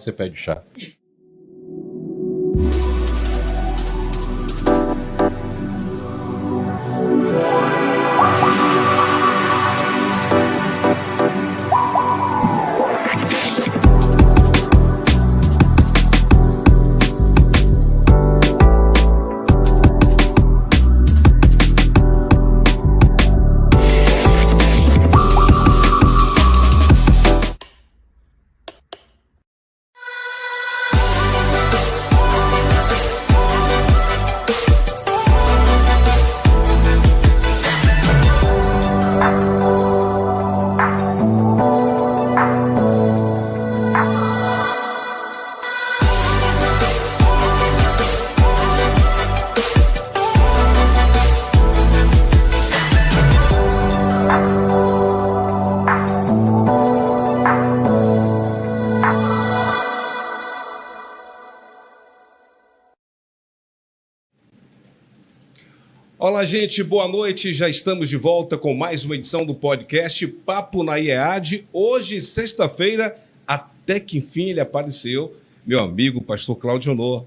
você pede o chá. Olá, gente, boa noite. Já estamos de volta com mais uma edição do podcast Papo na IEAD. Hoje, sexta-feira, até que enfim ele apareceu, meu amigo, pastor Cláudio Honor.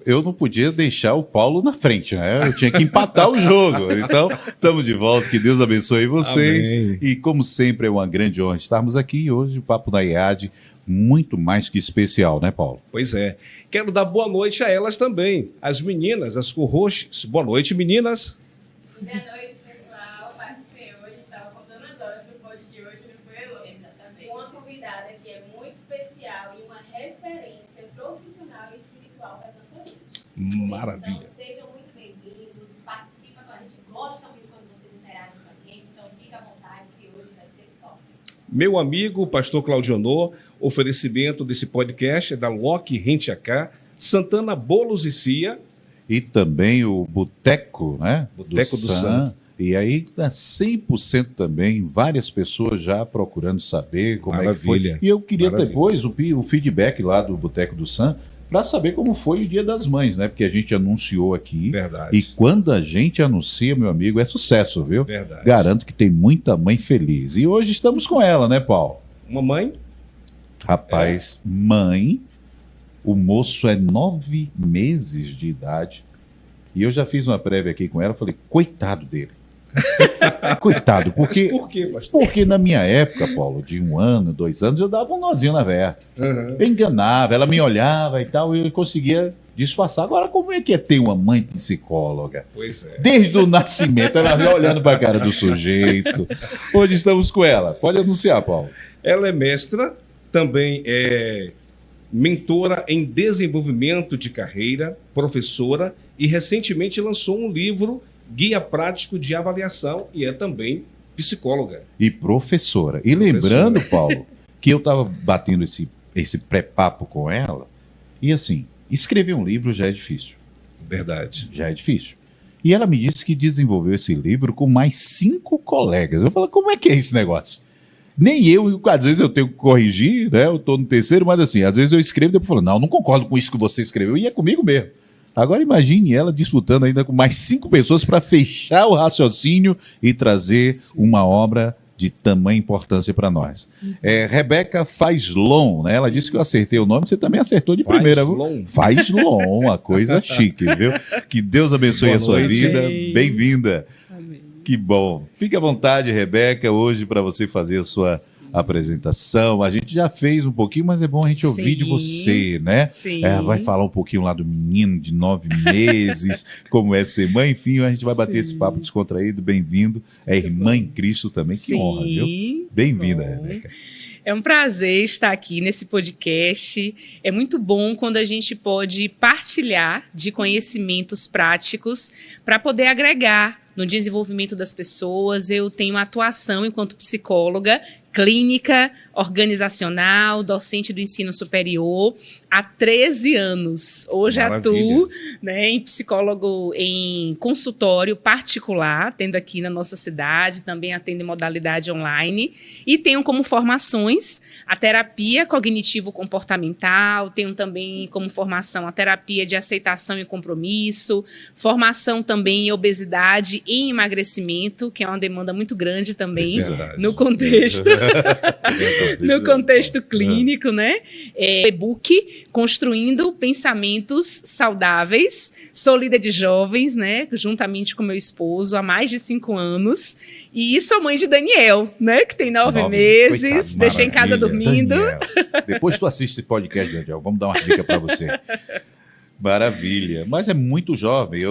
Eu não podia deixar o Paulo na frente, né? Eu tinha que empatar o jogo. Então, estamos de volta. Que Deus abençoe vocês. Amém. E, como sempre, é uma grande honra estarmos aqui. E hoje, o Papo na IEAD, muito mais que especial, né, Paulo? Pois é. Quero dar boa noite a elas também, as meninas, as co-hosts. Boa noite, meninas. Boa noite, pessoal. Paz do Senhor. A gente estava contando as horas do pod de hoje, não foi, Elô? Exatamente. Uma convidada que é muito especial e uma referência profissional e espiritual para tanta gente. Maravilha. Então, sejam muito bem-vindos. Participa com a gente. Gosta muito quando vocês interagem com a gente. Então, fica à vontade que hoje vai ser top. Meu amigo, pastor Cláudio Honor, oferecimento desse podcast é da Loki Rent-A-Car, Santana Bolos e Cia. E também o Boteco, né? Boteco do Sam. E aí, 100% também, várias pessoas já procurando saber como é que foi. Maravilha. E eu queria Maravilha. depois o feedback lá do Boteco do Sam, para saber como foi o Dia das Mães, né? Porque a gente anunciou aqui. Verdade. E quando a gente anuncia, meu amigo, é sucesso, viu? Verdade. Garanto que tem muita mãe feliz. E hoje estamos com ela, né, Paulo? Mamãe? Rapaz, mãe, o moço é 9 meses de idade. E eu já fiz uma prévia aqui com ela, falei, coitado dele. Coitado, porque... Mas por quê, pastor? Porque na minha época, Paulo, de 1 ano, 2 anos, eu dava um nozinho na véia. Uhum. Eu enganava, ela me olhava e tal, e eu conseguia disfarçar. Agora, como é que é ter uma mãe psicóloga? Pois é. Desde o nascimento, ela já olhando para a cara do sujeito. Hoje estamos com ela. Pode anunciar, Paulo. Ela é mestra, também é mentora em desenvolvimento de carreira, professora e recentemente lançou um livro, Guia Prático de Avaliação, e é também psicóloga. E professora. E Professora. lembrando, Paulo, que eu estava batendo esse pré-papo com ela, e assim, escrever um livro já é difícil. Verdade. Já é difícil. E ela me disse que desenvolveu esse livro com mais 5 colegas. Eu falei, como é que é esse negócio? Nem eu, às vezes eu tenho que corrigir, né? Eu estou no terceiro, mas assim, às vezes eu escrevo e depois falo, não concordo com isso que você escreveu, e é comigo mesmo. Agora imagine ela disputando ainda com mais 5 pessoas para fechar o raciocínio e trazer uma obra de tamanha importância para nós. Rebeca Faislon, né? Ela disse que eu acertei o nome, você também acertou de primeira. Faislon. Faislon, uma coisa chique, viu? Que Deus abençoe Boa a sua noite. vida. Amém. Bem-vinda. Amém. Que bom. Fique à vontade, Rebeca, hoje para você fazer a sua apresentação. A gente já fez um pouquinho, mas é bom a gente ouvir de você, né? Sim. Vai falar um pouquinho lá do menino de 9 meses, como é ser mãe, enfim, a gente vai bater esse papo descontraído. Bem-vindo. É irmã em Cristo também, que honra, viu? Bem-vinda, Bom. Rebeca. É um prazer estar aqui nesse podcast. É muito bom quando a gente pode partilhar de conhecimentos práticos para poder agregar no desenvolvimento das pessoas. Eu tenho uma atuação enquanto psicóloga clínica, organizacional, docente do ensino superior há 13 anos. Hoje Maravilha. atuo, né, em psicólogo em consultório particular, tendo aqui na nossa cidade, também atendo em modalidade online, e tenho como formações a terapia cognitivo-comportamental, tenho também como formação a terapia de aceitação e compromisso, formação também em obesidade e em emagrecimento, que é uma demanda muito grande também Verdade. no contexto. no contexto clínico, né? E-book Construindo Pensamentos Saudáveis. Sou líder de jovens, né? Juntamente com meu esposo há mais de 5 anos. E sou mãe de Daniel, né? Que tem 9 meses. Coitado, deixei em casa dormindo. Daniel. Depois tu assiste esse podcast, Daniel. Vamos dar uma dica para você. Maravilha. Mas é muito jovem.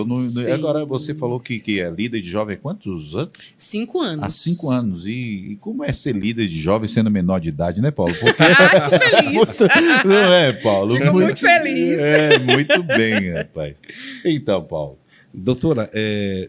Agora você falou que é líder de jovem há quantos anos? 5 anos. Há 5 anos. E como é ser líder de jovem sendo menor de idade, né, Paulo? Porque... Fico feliz. Não é, Paulo? Fico muito feliz. Muito bem, rapaz. Então, Paulo. Doutora,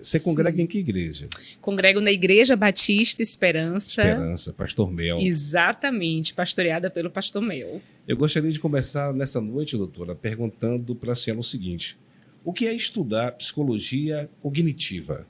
você congrega em que igreja? Congrego na Igreja Batista Esperança. Esperança, Pastor Mel. Exatamente, pastoreada pelo Pastor Mel. Eu gostaria de começar nessa noite, doutora, perguntando para a senhora o seguinte: o que é estudar psicologia cognitiva?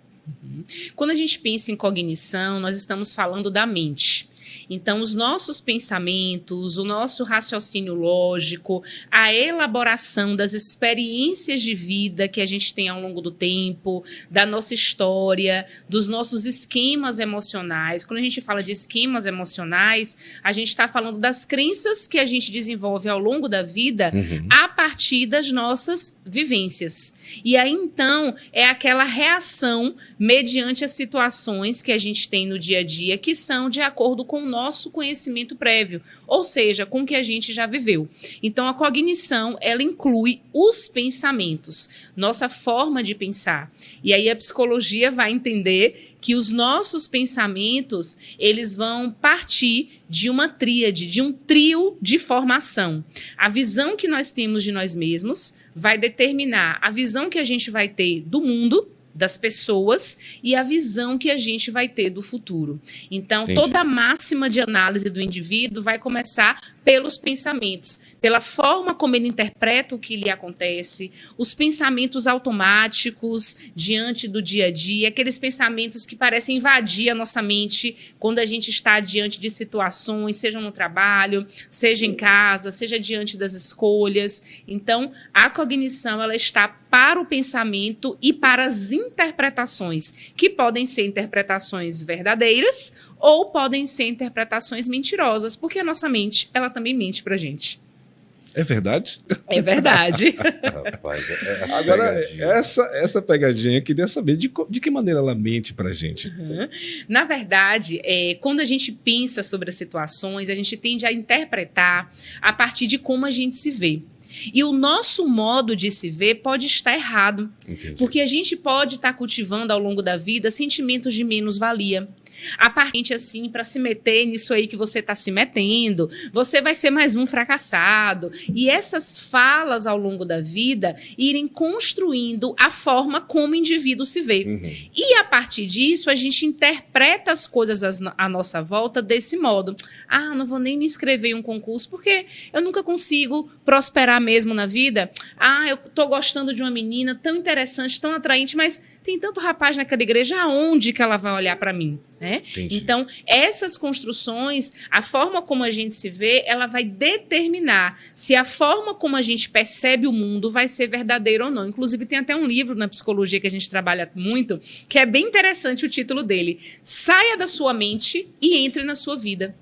Quando a gente pensa em cognição, nós estamos falando da mente. Então, os nossos pensamentos, o nosso raciocínio lógico, a elaboração das experiências de vida que a gente tem ao longo do tempo, da nossa história, dos nossos esquemas emocionais. Quando a gente fala de esquemas emocionais, a gente está falando das crenças que a gente desenvolve ao longo da vida a partir das nossas vivências. E aí, então, é aquela reação mediante as situações que a gente tem no dia a dia que são de acordo com o nosso conhecimento prévio, ou seja, com o que a gente já viveu. Então, a cognição, ela inclui os pensamentos, nossa forma de pensar. E aí a psicologia vai entender que os nossos pensamentos, eles vão partir de uma tríade, de um trio de formação. A visão que nós temos de nós mesmos vai determinar a visão que a gente vai ter do mundo, das pessoas e a visão que a gente vai ter do futuro. Então, Entendi. Toda a máxima de análise do indivíduo vai começar pelos pensamentos, pela forma como ele interpreta o que lhe acontece, os pensamentos automáticos diante do dia a dia, aqueles pensamentos que parecem invadir a nossa mente quando a gente está diante de situações, seja no trabalho, seja em casa, seja diante das escolhas. Então, a cognição, ela está para o pensamento e para as interpretações, que podem ser interpretações verdadeiras ou podem ser interpretações mentirosas, porque a nossa mente, ela também mente pra gente. É verdade? É verdade. Rapaz, agora, essa pegadinha, eu queria saber de que maneira ela mente pra gente. Na verdade, quando a gente pensa sobre as situações, a gente tende a interpretar a partir de como a gente se vê. E o nosso modo de se ver pode estar errado. Entendi. Porque a gente pode estar cultivando ao longo da vida sentimentos de menos-valia. A partir assim, para se meter nisso aí que você está se metendo, você vai ser mais um fracassado. E essas falas ao longo da vida irem construindo a forma como o indivíduo se vê. E a partir disso, a gente interpreta as coisas à nossa volta desse modo. Ah, não vou nem me inscrever em um concurso porque eu nunca consigo prosperar mesmo na vida. Ah, eu estou gostando de uma menina tão interessante, tão atraente, mas tem tanto rapaz naquela igreja, aonde que ela vai olhar para mim? Né? Então, essas construções, a forma como a gente se vê, ela vai determinar se a forma como a gente percebe o mundo vai ser verdadeira ou não. Inclusive, tem até um livro na psicologia que a gente trabalha muito, que é bem interessante o título dele. Saia da sua mente e entre na sua vida.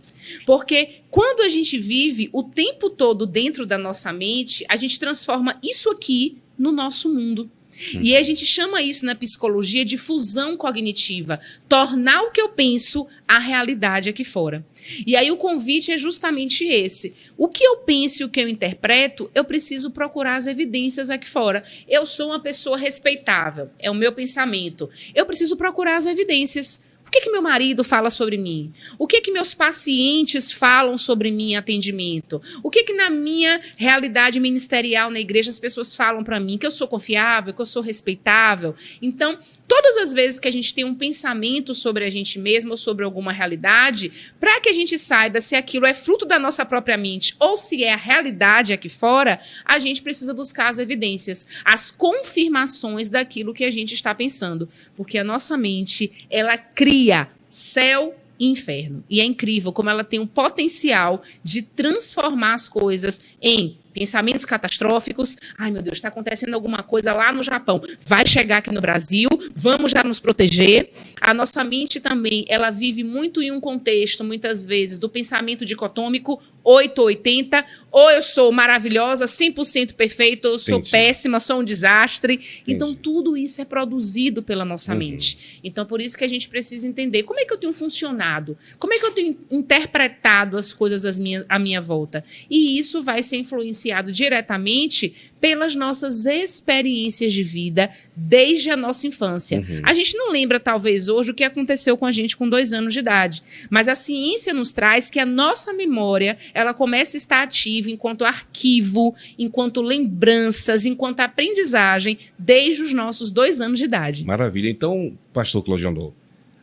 Porque quando a gente vive o tempo todo dentro da nossa mente, a gente transforma isso aqui no nosso mundo. E a gente chama isso na psicologia de fusão cognitiva, tornar o que eu penso a realidade aqui fora. E aí o convite é justamente esse. O que eu penso e o que eu interpreto, eu preciso procurar as evidências aqui fora. Eu sou uma pessoa respeitável, é o meu pensamento. Eu preciso procurar as evidências. O que meu marido fala sobre mim? O que meus pacientes falam sobre mim em atendimento? O que na minha realidade ministerial na igreja as pessoas falam para mim? Que eu sou confiável, que eu sou respeitável? Então, todas as vezes que a gente tem um pensamento sobre a gente mesmo ou sobre alguma realidade, para que a gente saiba se aquilo é fruto da nossa própria mente ou se é a realidade aqui fora, a gente precisa buscar as evidências, as confirmações daquilo que a gente está pensando. Porque a nossa mente, ela cria céu e inferno. E é incrível como ela tem um potencial de transformar as coisas em pensamentos catastróficos. Ai, meu Deus, está acontecendo alguma coisa lá no Japão. Vai chegar aqui no Brasil, vamos já nos proteger. A nossa mente também, ela vive muito em um contexto, muitas vezes, do pensamento dicotômico, 8 ou 80, ou eu sou maravilhosa, 100% perfeita, ou eu sou péssima, sou um desastre. Então, tudo isso é produzido pela nossa mente. Então, por isso que a gente precisa entender como é que eu tenho funcionado, como é que eu tenho interpretado as coisas à minha volta. E isso vai ser influenciado diretamente pelas nossas experiências de vida desde a nossa infância. A gente não lembra, talvez, hoje o que aconteceu com a gente com 2 anos de idade, mas a ciência nos traz que a nossa memória, ela começa a estar ativa enquanto arquivo, enquanto lembranças, enquanto aprendizagem, desde os nossos 2 anos de idade. Maravilha. Então, pastor Cláudio Andor,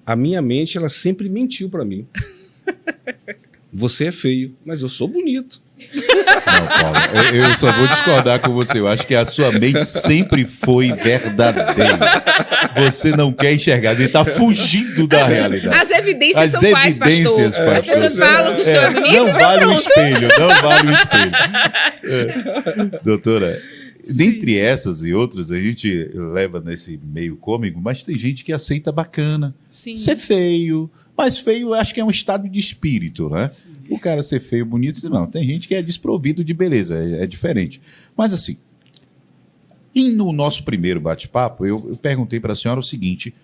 a minha mente, ela sempre mentiu para mim. Você é feio, mas eu sou bonito. Não, Paulo, eu só vou discordar com você. Eu acho que a sua mente sempre foi verdadeira. Você não quer enxergar, ele está fugindo da realidade. As evidências são quais, pastor? As pessoas falam que o senhor é bonito, não vale o espelho, não vale o espelho. Doutora, dentre essas e outras, a gente leva nesse meio cômico, mas tem gente que aceita bacana. Sim. Ser feio. Mas feio, eu acho que é um estado de espírito, né? Sim. O cara ser feio, bonito, não. Tem gente que é desprovido de beleza, é diferente. Mas assim, e no nosso primeiro bate-papo, eu perguntei para a senhora o seguinte: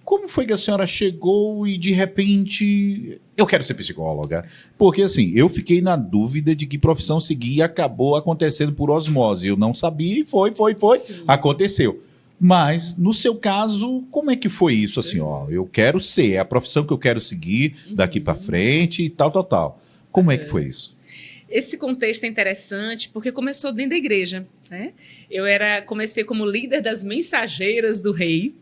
como foi que a senhora chegou e de repente eu quero ser psicóloga? Porque assim, eu fiquei na dúvida de que profissão seguir e acabou acontecendo por osmose. Eu não sabia e foi, Sim. aconteceu. Mas, no seu caso, como é que foi isso? Assim, ó, eu quero ser, é a profissão que eu quero seguir daqui para frente e tal. Como é que foi isso? Esse contexto é interessante porque começou dentro da igreja, né? Eu comecei como líder das mensageiras do rei.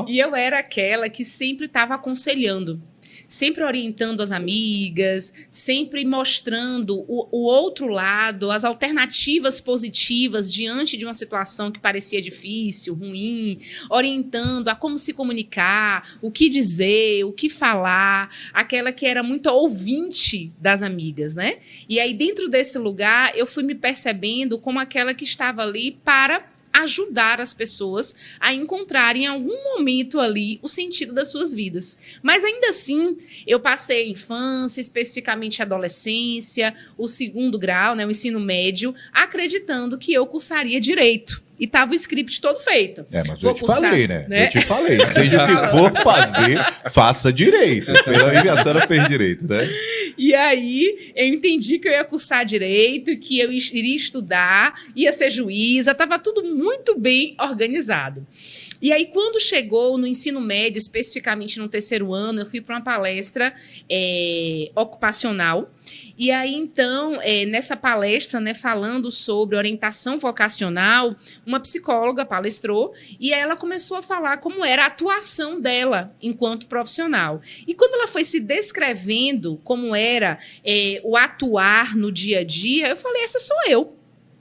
E eu era aquela que sempre estava aconselhando, sempre orientando as amigas, sempre mostrando o outro lado, as alternativas positivas diante de uma situação que parecia difícil, ruim, orientando a como se comunicar, o que dizer, o que falar, aquela que era muito ouvinte das amigas, né? E aí, dentro desse lugar, eu fui me percebendo como aquela que estava ali para ajudar as pessoas a encontrarem em algum momento ali o sentido das suas vidas. Mas ainda assim, eu passei a infância, especificamente a adolescência, o 2º grau, né, o ensino médio, acreditando que eu cursaria direito. E estava o script todo feito. Mas eu te falei, né? Eu te falei, seja o que for fazer, faça direito. A senhora fez direito, né? E aí, eu entendi que eu ia cursar direito, que eu iria estudar, ia ser juíza, estava tudo muito bem organizado. E aí, quando chegou no ensino médio, especificamente no 3º ano, eu fui para uma palestra ocupacional. E aí, então, nessa palestra, né, falando sobre orientação vocacional, uma psicóloga palestrou e ela começou a falar como era a atuação dela enquanto profissional. E quando ela foi se descrevendo como era o atuar no dia a dia, eu falei, essa sou eu,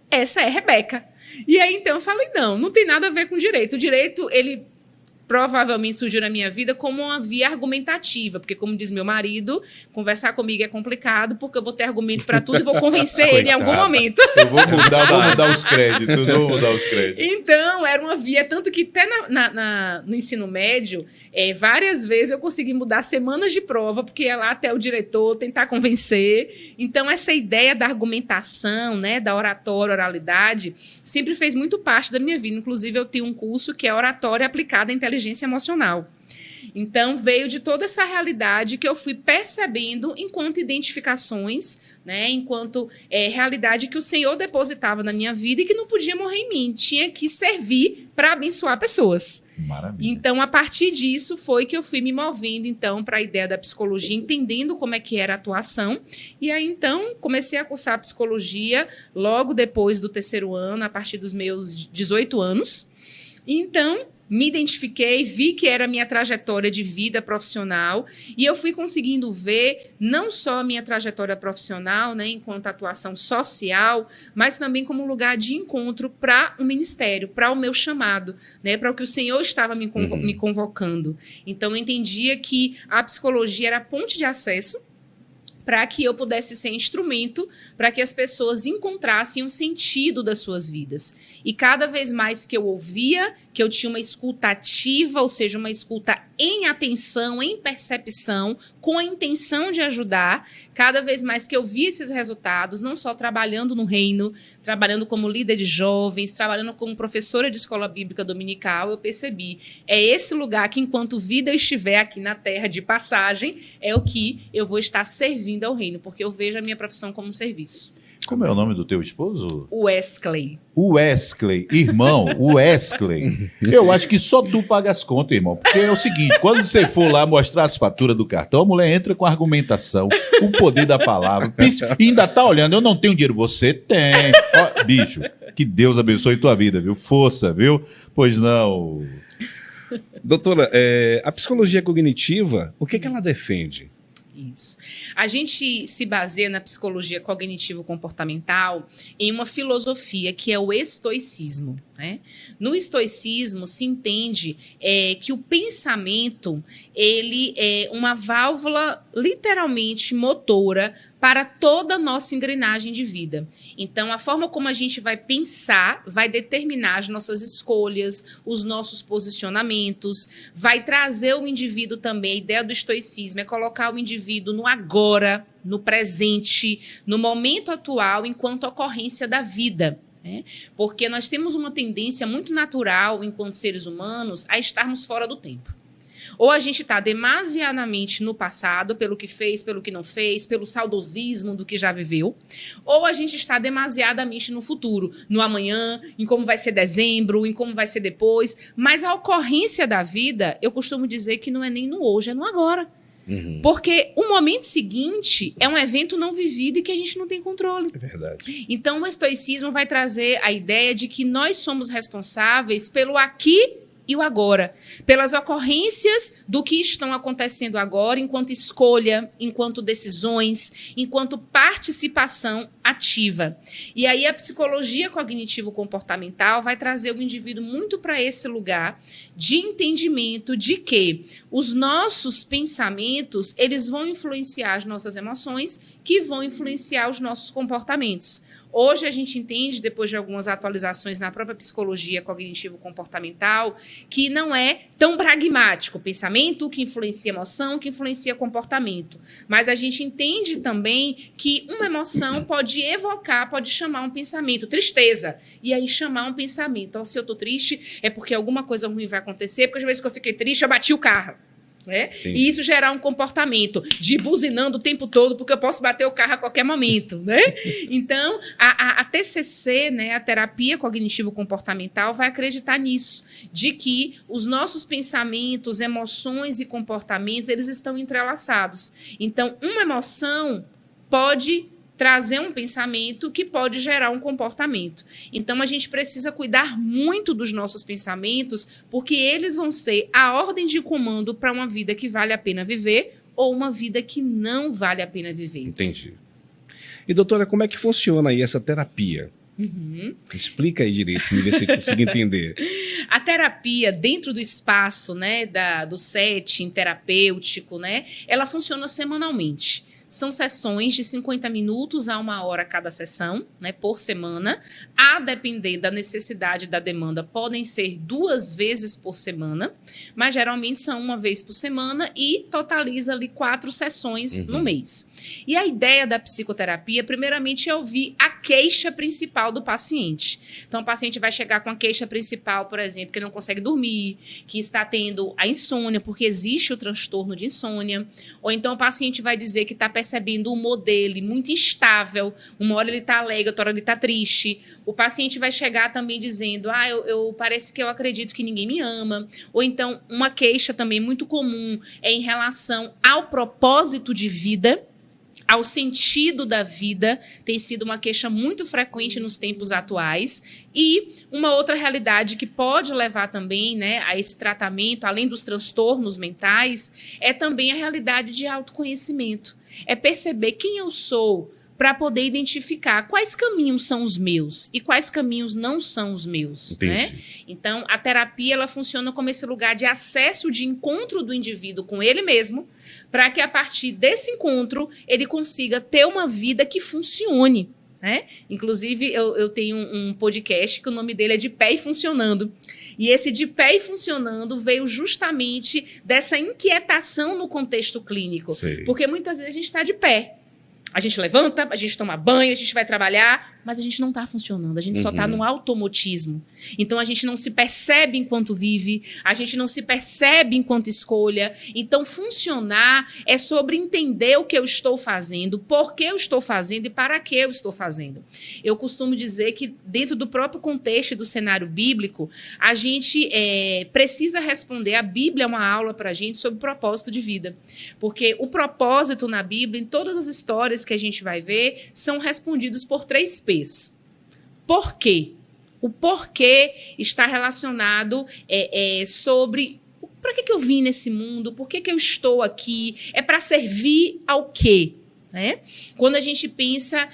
essa é Rebeca. E aí, então, eu falei, não tem nada a ver com direito. O direito, ele provavelmente surgiu na minha vida como uma via argumentativa, porque, como diz meu marido, conversar comigo é complicado, porque eu vou ter argumento para tudo e vou convencer ele em algum momento. Eu vou mudar os créditos, Então, era uma via, tanto que até no ensino médio, várias vezes eu consegui mudar semanas de prova, porque ia lá até o diretor tentar convencer. Então, essa ideia da argumentação, né, da oratória, oralidade, sempre fez muito parte da minha vida. Inclusive, eu tenho um curso que é oratória aplicada à inteligência emocional. Então, veio de toda essa realidade que eu fui percebendo enquanto identificações, né, enquanto realidade que o Senhor depositava na minha vida e que não podia morrer em mim, tinha que servir para abençoar pessoas. Maravilha. Então, a partir disso, foi que eu fui me movendo, então, para a ideia da psicologia, entendendo como é que era a atuação. E aí, então, comecei a cursar psicologia logo depois do 3º ano, a partir dos meus 18 anos. E, então, me identifiquei, vi que era a minha trajetória de vida profissional e eu fui conseguindo ver não só a minha trajetória profissional, né, enquanto atuação social, mas também como um lugar de encontro para o ministério, para o meu chamado, né, para o que o Senhor estava me convocando. Então, eu entendia que a psicologia era a ponte de acesso para que eu pudesse ser instrumento para que as pessoas encontrassem um sentido das suas vidas. E cada vez mais que eu ouvia, que eu tinha uma escuta ativa, ou seja, uma escuta em atenção, em percepção, com a intenção de ajudar, cada vez mais que eu via esses resultados, não só trabalhando no reino, trabalhando como líder de jovens, trabalhando como professora de escola bíblica dominical, eu percebi, é esse lugar que enquanto vida eu estiver aqui na terra de passagem, é o que eu vou estar servindo ao reino, porque eu vejo a minha profissão como um serviço. Como é o nome do teu esposo? Wesley. Wesley, irmão, Wesley. Eu acho que só tu paga as contas, irmão. Porque é o seguinte, quando você for lá mostrar as faturas do cartão, a mulher entra com argumentação, com o poder da palavra. E ainda tá olhando, eu não tenho dinheiro, você tem. Ó, bicho, que Deus abençoe tua vida, viu? Força, viu? Pois não. Doutora, a psicologia cognitiva, o que ela defende? Isso. A gente se baseia na psicologia cognitivo-comportamental em uma filosofia que é o estoicismo, né? No estoicismo se entende que o pensamento ele é uma válvula literalmente motora para toda a nossa engrenagem de vida. Então, a forma como a gente vai pensar vai determinar as nossas escolhas, os nossos posicionamentos, vai trazer o indivíduo também, a ideia do estoicismo é colocar o indivíduo no agora, no presente, no momento atual, enquanto ocorrência da vida. Porque nós temos uma tendência muito natural, enquanto seres humanos, a estarmos fora do tempo. Ou a gente está demasiadamente no passado, pelo que fez, pelo que não fez, pelo saudosismo do que já viveu, ou a gente está demasiadamente no futuro, no amanhã, em como vai ser dezembro, em como vai ser depois. Mas a ocorrência da vida, eu costumo dizer que não é nem no hoje, é no agora. Porque o momento seguinte é um evento não vivido e que a gente não tem controle. É verdade. Então, o estoicismo vai trazer a ideia de que nós somos responsáveis pelo aqui e o agora, pelas ocorrências do que estão acontecendo agora, enquanto escolha, enquanto decisões, enquanto participação ativa. E aí a psicologia cognitivo-comportamental vai trazer o indivíduo muito para esse lugar de entendimento de que os nossos pensamentos, eles vão influenciar as nossas emoções, que vão influenciar os nossos comportamentos. Hoje a gente entende, depois de algumas atualizações na própria psicologia cognitivo-comportamental, que não é tão pragmático, pensamento que influencia emoção, que influencia comportamento. Mas a gente entende também que uma emoção pode evocar, pode chamar um pensamento, tristeza, e aí chamar um pensamento. Então, se eu estou triste, é porque alguma coisa ruim vai acontecer, porque às vezes que eu fiquei triste, eu bati o carro. E isso gerar um comportamento de buzinando o tempo todo, porque eu posso bater o carro a qualquer momento, né? Então, a TCC, né, a terapia cognitivo-comportamental, vai acreditar nisso, de que os nossos pensamentos, emoções e comportamentos, eles estão entrelaçados. Então, uma emoção pode trazer um pensamento que pode gerar um comportamento. Então, a gente precisa cuidar muito dos nossos pensamentos, porque eles vão ser a ordem de comando para uma vida que vale a pena viver ou uma vida que não vale a pena viver. Entendi. E, doutora, como é que funciona aí essa terapia? Explica aí direito, para ver se eu consigo entender. A terapia, dentro do espaço, né, do setting terapêutico, né, ela funciona semanalmente. São sessões de 50 minutos a 1 hora cada sessão, né, por semana. A depender da necessidade da demanda, podem ser 2 vezes por semana, mas geralmente são 1 vez por semana e totaliza ali 4 sessões no mês. E a ideia da psicoterapia, primeiramente, é ouvir a queixa principal do paciente. Então, o paciente vai chegar com a queixa principal, por exemplo, que não consegue dormir, que está tendo a insônia, porque existe o transtorno de insônia, ou então o paciente vai dizer que está percebendo um humor dele muito instável, uma hora ele está alegre, outra hora ele está triste. O paciente vai chegar também dizendo, parece que eu acredito que ninguém me ama. Ou então, uma queixa também muito comum é em relação ao propósito de vida, ao sentido da vida, tem sido uma queixa muito frequente nos tempos atuais. E uma outra realidade que pode levar também, né, a esse tratamento, além dos transtornos mentais, é também a realidade de autoconhecimento. É perceber quem eu sou para poder identificar quais caminhos são os meus e quais caminhos não são os meus, né? Então, a terapia ela funciona como esse lugar de acesso, de encontro do indivíduo com ele mesmo, para que a partir desse encontro ele consiga ter uma vida que funcione, né? Inclusive, eu tenho um podcast que o nome dele é De Pé e Funcionando. E esse De Pé e Funcionando veio justamente dessa inquietação no contexto clínico. Sei. Porque muitas vezes a gente está de pé. A gente levanta, a gente toma banho, a gente vai trabalhar, mas a gente não está funcionando, a gente só está no automatismo. Então, a gente não se percebe enquanto vive, a gente não se percebe enquanto escolha. Então, funcionar é sobre entender o que eu estou fazendo, por que eu estou fazendo e para que eu estou fazendo. Eu costumo dizer que, dentro do próprio contexto e do cenário bíblico, a gente precisa responder. A Bíblia é uma aula para a gente sobre propósito de vida. Porque o propósito na Bíblia, em todas as histórias que a gente vai ver, são respondidos por 3 P's. Por quê? O porquê está relacionado sobre para que eu vim nesse mundo, por que eu estou aqui, é para servir ao quê? Né? Quando a gente pensa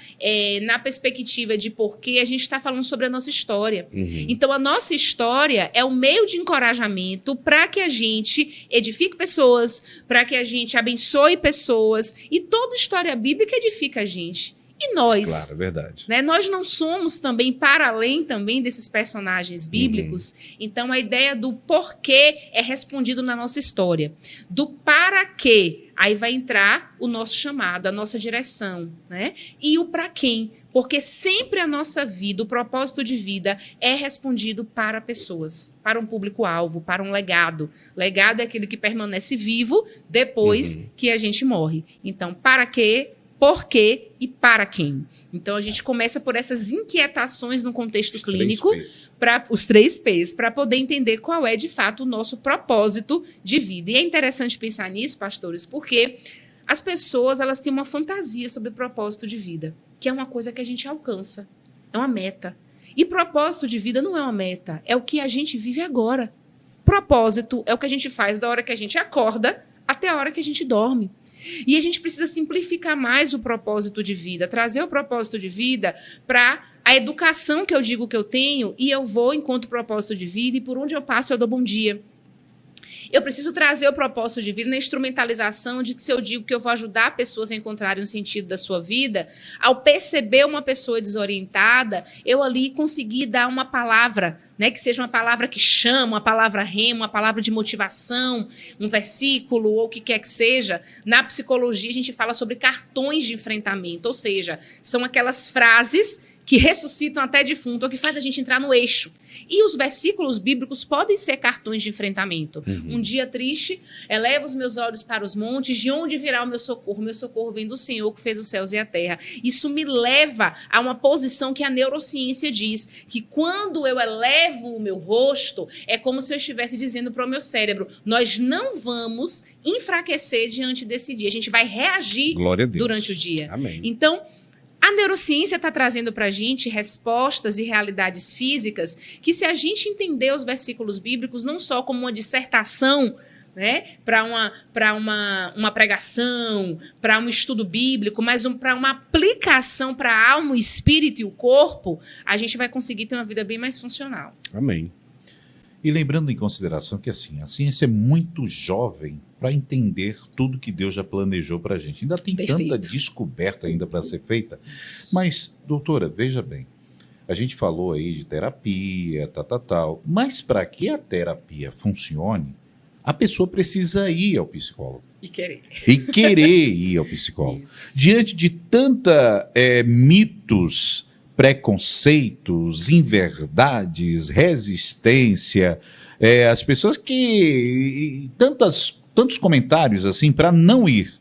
na perspectiva de porquê, a gente está falando sobre a nossa história. Então, a nossa história é um meio de encorajamento para que a gente edifique pessoas, para que a gente abençoe pessoas, e toda história bíblica edifica a gente. E nós, claro, é verdade. Né, nós não somos também para além também desses personagens bíblicos. Então, a ideia do porquê é respondido na nossa história. Do para quê, aí vai entrar o nosso chamado, a nossa direção, né? E o para quem, porque sempre a nossa vida, o propósito de vida é respondido para pessoas, para um público-alvo, para um legado. Legado é aquilo que permanece vivo depois que a gente morre. Então, para quê? Por quê e para quem? Então, a gente começa por essas inquietações no contexto clínico, os 3 P's, para poder entender qual é, de fato, o nosso propósito de vida. E é interessante pensar nisso, pastores, porque as pessoas elas têm uma fantasia sobre o propósito de vida, que é uma coisa que a gente alcança, é uma meta. E propósito de vida não é uma meta, é o que a gente vive agora. Propósito é o que a gente faz da hora que a gente acorda até a hora que a gente dorme. E a gente precisa simplificar mais o propósito de vida, trazer o propósito de vida para a educação que eu digo que eu tenho, e eu vou, enquanto propósito de vida, e por onde eu passo eu dou bom dia. Eu preciso trazer o propósito de vida na instrumentalização de que, se eu digo que eu vou ajudar pessoas a encontrarem um sentido da sua vida, ao perceber uma pessoa desorientada, eu ali conseguir dar uma palavra, né, que seja uma palavra que chama, uma palavra rema, uma palavra de motivação, um versículo ou o que quer que seja. Na psicologia, a gente fala sobre cartões de enfrentamento, ou seja, são aquelas frases que ressuscitam até defunto, ou que faz a gente entrar no eixo. E os versículos bíblicos podem ser cartões de enfrentamento. Um dia triste, eleva os meus olhos para os montes, de onde virá o meu socorro? Meu socorro vem do Senhor, que fez os céus e a terra. Isso me leva a uma posição que a neurociência diz, que quando eu elevo o meu rosto, é como se eu estivesse dizendo para o meu cérebro, nós não vamos enfraquecer diante desse dia, a gente vai reagir durante o dia. Amém. Então, a neurociência está trazendo para a gente respostas e realidades físicas que, se a gente entender os versículos bíblicos não só como uma dissertação, né, para uma pregação, para um estudo bíblico, mas para uma aplicação para a alma, o espírito e o corpo, a gente vai conseguir ter uma vida bem mais funcional. Amém. E lembrando em consideração que assim, a ciência é muito jovem para entender tudo que Deus já planejou para a gente. Ainda tem tanta descoberta ainda para ser feita. Mas, doutora, veja bem, a gente falou aí de terapia, tal, mas para que a terapia funcione, a pessoa precisa ir ao psicólogo. E querer. E querer ir ao psicólogo. Isso. Diante de tanta mitos, preconceitos, inverdades, resistência, as pessoas que... tantos comentários assim para não ir.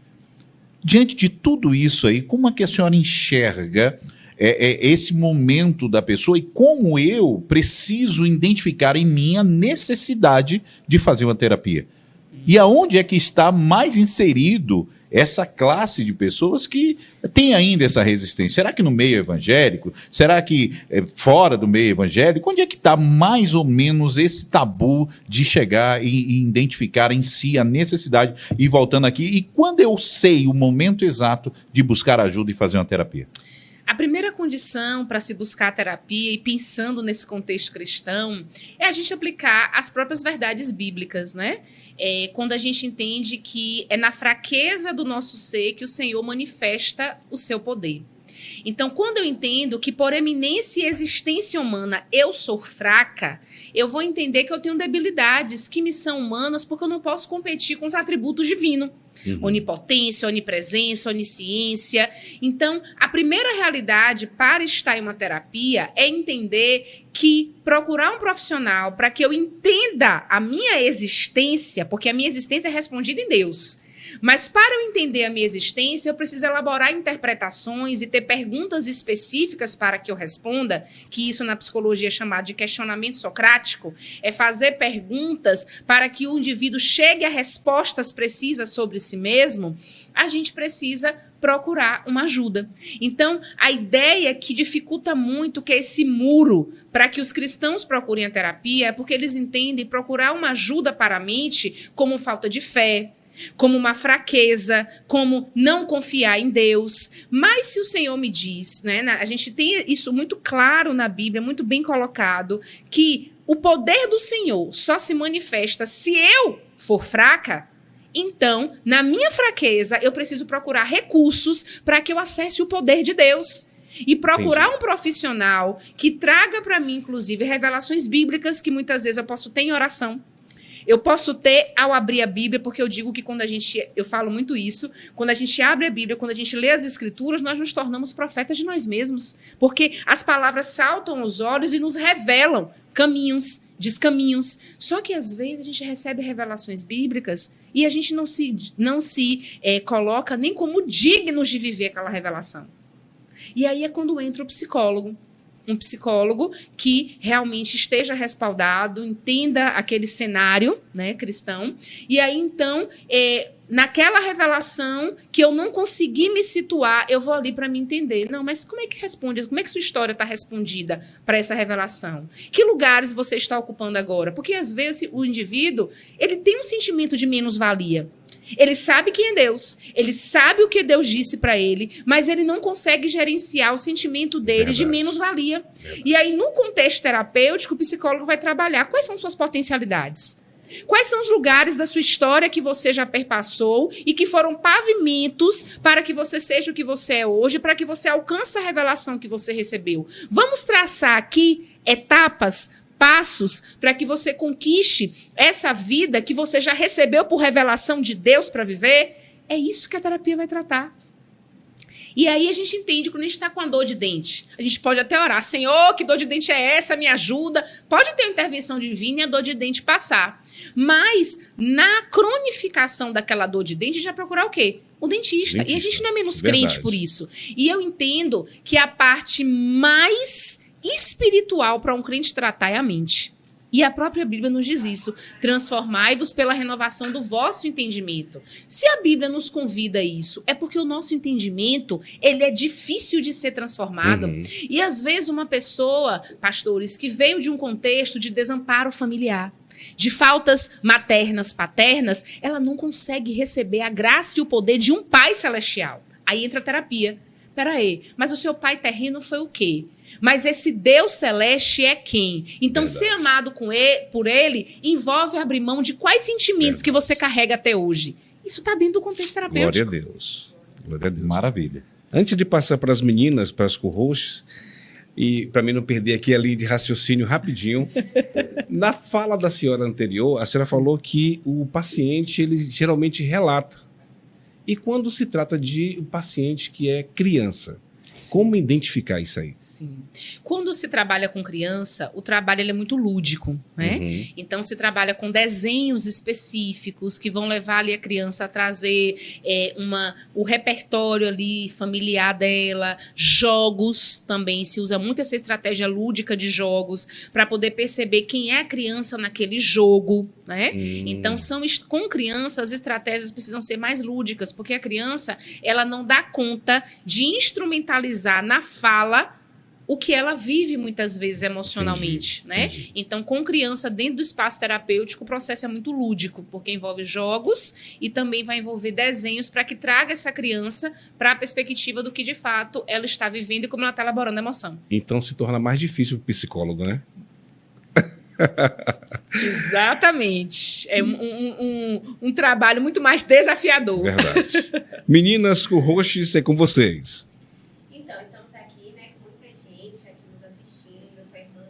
Diante de tudo isso aí, como é que a senhora enxerga esse momento da pessoa e como eu preciso identificar em mim a necessidade de fazer uma terapia? E aonde é que está mais inserido essa classe de pessoas que tem ainda essa resistência? Será que no meio evangélico? Será que fora do meio evangélico? Onde é que está mais ou menos esse tabu de chegar e identificar em si a necessidade? E voltando aqui, e quando eu sei o momento exato de buscar ajuda e fazer uma terapia? A primeira condição para se buscar a terapia, e pensando nesse contexto cristão, é a gente aplicar as próprias verdades bíblicas, né? Quando a gente entende que é na fraqueza do nosso ser que o Senhor manifesta o seu poder. Então, quando eu entendo que por eminência e existência humana eu sou fraca, eu vou entender que eu tenho debilidades que me são humanas porque eu não posso competir com os atributos divinos. Onipotência, onipresença, onisciência. Então, a primeira realidade para estar em uma terapia é entender que procurar um profissional para que eu entenda a minha existência, porque a minha existência é respondida em Deus. Mas para eu entender a minha existência, eu preciso elaborar interpretações e ter perguntas específicas para que eu responda, que isso na psicologia é chamado de questionamento socrático, é fazer perguntas para que o indivíduo chegue a respostas precisas sobre si mesmo. A gente precisa procurar uma ajuda. Então, a ideia que dificulta muito, que é esse muro para que os cristãos procurem a terapia, é porque eles entendem procurar uma ajuda para a mente como falta de fé, como uma fraqueza, como não confiar em Deus. Mas se o Senhor me diz, né, a gente tem isso muito claro na Bíblia, muito bem colocado, que o poder do Senhor só se manifesta se eu for fraca. Então, na minha fraqueza, eu preciso procurar recursos para que eu acesse o poder de Deus. E procurar um profissional que traga para mim, inclusive, revelações bíblicas que muitas vezes eu posso ter em oração. Eu posso ter ao abrir a Bíblia, porque eu digo que eu falo muito isso, quando a gente abre a Bíblia, quando a gente lê as Escrituras, nós nos tornamos profetas de nós mesmos, porque as palavras saltam aos olhos e nos revelam caminhos, descaminhos. Só que às vezes a gente recebe revelações bíblicas e a gente não se coloca nem como dignos de viver aquela revelação. E aí é quando entra o psicólogo. Um psicólogo que realmente esteja respaldado, entenda aquele cenário, né, cristão, e aí então, naquela revelação que eu não consegui me situar, eu vou ali para me entender. Não, mas como é que responde? Como é que sua história está respondida para essa revelação? Que lugares você está ocupando agora? Porque às vezes o indivíduo, ele tem um sentimento de menos-valia. Ele sabe quem é Deus, ele sabe o que Deus disse para ele, mas ele não consegue gerenciar o sentimento dele de menos-valia. E aí, no contexto terapêutico, o psicólogo vai trabalhar quais são suas potencialidades. Quais são os lugares da sua história que você já perpassou e que foram pavimentos para que você seja o que você é hoje, para que você alcance a revelação que você recebeu. Vamos traçar aqui etapas, passos para que você conquiste essa vida que você já recebeu por revelação de Deus para viver. É isso que a terapia vai tratar. E aí a gente entende quando a gente está com a dor de dente. A gente pode até orar, Senhor, que dor de dente é essa? Me ajuda. Pode ter uma intervenção divina e a dor de dente passar. Mas na cronificação daquela dor de dente, a gente vai procurar o quê? O dentista. E a gente não é menos crente por isso. E eu entendo que a parte mais espiritual para um crente tratar é a mente. E a própria Bíblia nos diz isso. Transformai-vos pela renovação do vosso entendimento. Se a Bíblia nos convida a isso, é porque o nosso entendimento, ele é difícil de ser transformado. E às vezes uma pessoa, pastores, que veio de um contexto de desamparo familiar, de faltas maternas, paternas, ela não consegue receber a graça e o poder de um pai celestial. Aí entra a terapia. Peraí, mas o seu pai terreno foi o quê? Mas esse Deus celeste é quem? Então, ser amado por ele envolve abrir mão de quais sentimentos que você carrega até hoje. Isso está dentro do contexto terapêutico. Glória a Deus. Glória a Deus. Maravilha. Antes de passar para as meninas, para as co-hosts, e para mim não perder aqui a linha de raciocínio rapidinho, na fala da senhora anterior, a senhora falou que o paciente, ele geralmente relata. E quando se trata de um paciente que é criança? Como identificar isso aí? Sim. Quando se trabalha com criança, o trabalho ele é muito lúdico, né? Então, se trabalha com desenhos específicos que vão levar ali a criança a trazer o repertório ali familiar dela, jogos também, se usa muito essa estratégia lúdica de jogos para poder perceber quem é a criança naquele jogo, né? Então, com criança, as estratégias precisam ser mais lúdicas, porque a criança, ela não dá conta de instrumentalizar na fala o que ela vive muitas vezes emocionalmente, né? Então, com criança dentro do espaço terapêutico, o processo é muito lúdico, porque envolve jogos e também vai envolver desenhos para que traga essa criança para a perspectiva do que, de fato, ela está vivendo e como ela está elaborando a emoção. Então, se torna mais difícil para o psicólogo, né? Exatamente. É um trabalho muito mais desafiador. Verdade. Meninas, com Roches, é com vocês. Então, estamos aqui, né, com muita gente aqui nos assistindo, com a irmã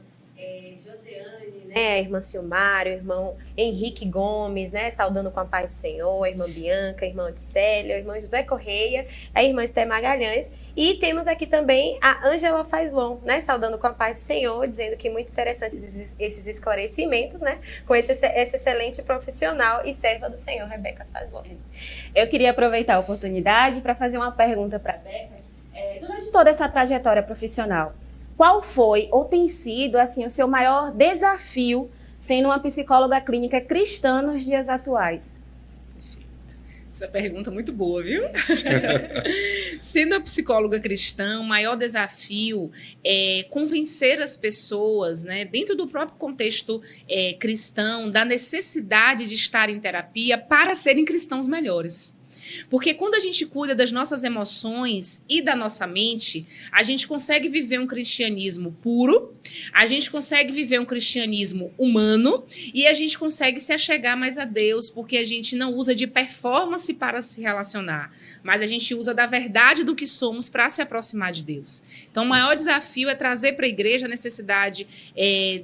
Josiane, né, a irmã Silmário, o irmão Henrique Gomes, né, saudando com a paz do Senhor, a irmã Bianca, a irmã Odicélia, o irmão José Correia, a irmã Esté Magalhães. E temos aqui também a Ângela Faislon, né, saudando com a paz do Senhor, dizendo que muito interessantes esses esclarecimentos, né, com essa excelente profissional e serva do Senhor, Rebeca Faislon. Eu queria aproveitar a oportunidade para fazer uma pergunta para a Rebeca. Durante toda essa trajetória profissional, qual foi ou tem sido assim, o seu maior desafio sendo uma psicóloga clínica cristã nos dias atuais? Essa pergunta é muito boa, viu? Sendo a psicóloga cristã, o maior desafio é convencer as pessoas, né, dentro do próprio contexto cristão, da necessidade de estar em terapia para serem cristãos melhores. Porque quando a gente cuida das nossas emoções e da nossa mente, a gente consegue viver um cristianismo puro, a gente consegue viver um cristianismo humano e a gente consegue se achegar mais a Deus, porque a gente não usa de performance para se relacionar, mas a gente usa da verdade do que somos para se aproximar de Deus. Então, o maior desafio é trazer para a igreja a necessidade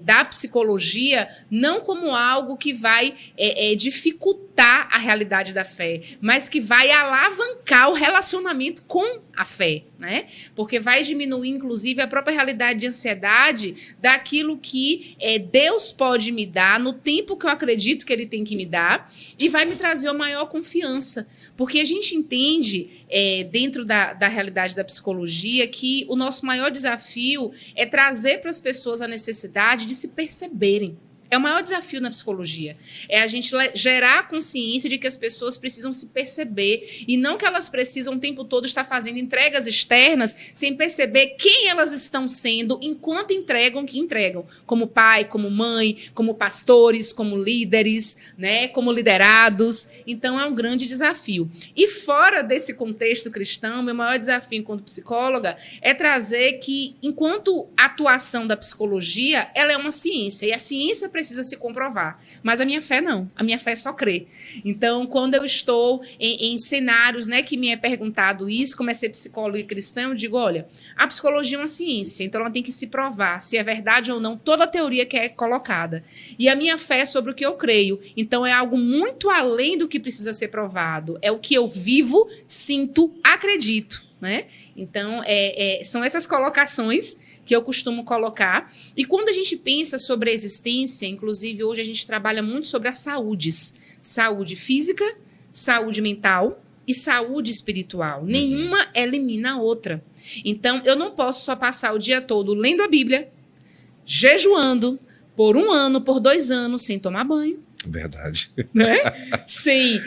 da psicologia, não como algo que vai dificultar a realidade da fé, mas que vai alavancar o relacionamento com a fé, né? Porque vai diminuir, inclusive, a própria realidade de ansiedade daquilo que Deus pode me dar no tempo que eu acredito que Ele tem que me dar e vai me trazer uma maior confiança. Porque a gente entende, dentro da realidade da psicologia, que o nosso maior desafio é trazer para as pessoas a necessidade de se perceberem. É o maior desafio na psicologia. É a gente gerar a consciência de que as pessoas precisam se perceber e não que elas precisam o tempo todo estar fazendo entregas externas sem perceber quem elas estão sendo enquanto entregam o que entregam. Como pai, como mãe, como pastores, como líderes, né, como liderados. Então, é um grande desafio. E fora desse contexto cristão, meu maior desafio enquanto psicóloga é trazer que, enquanto atuação da psicologia, ela é uma ciência. E a ciência precisa se comprovar. Mas a minha fé não. A minha fé é só crer. Então, quando eu estou em cenários, né, que me é perguntado isso, como é ser psicólogo e cristão, eu digo, olha, a psicologia é uma ciência, então ela tem que se provar se é verdade ou não toda a teoria que é colocada. E a minha fé é sobre o que eu creio. Então, é algo muito além do que precisa ser provado. É o que eu vivo, sinto, acredito, né? Então, são essas colocações que eu costumo colocar. E quando a gente pensa sobre a existência, inclusive hoje a gente trabalha muito sobre as saúdes. Saúde física, saúde mental e saúde espiritual. Nenhuma elimina a outra. Então, eu não posso só passar o dia todo lendo a Bíblia, jejuando, por 1 ano, por 2 anos, sem tomar banho. Verdade. Né? Sem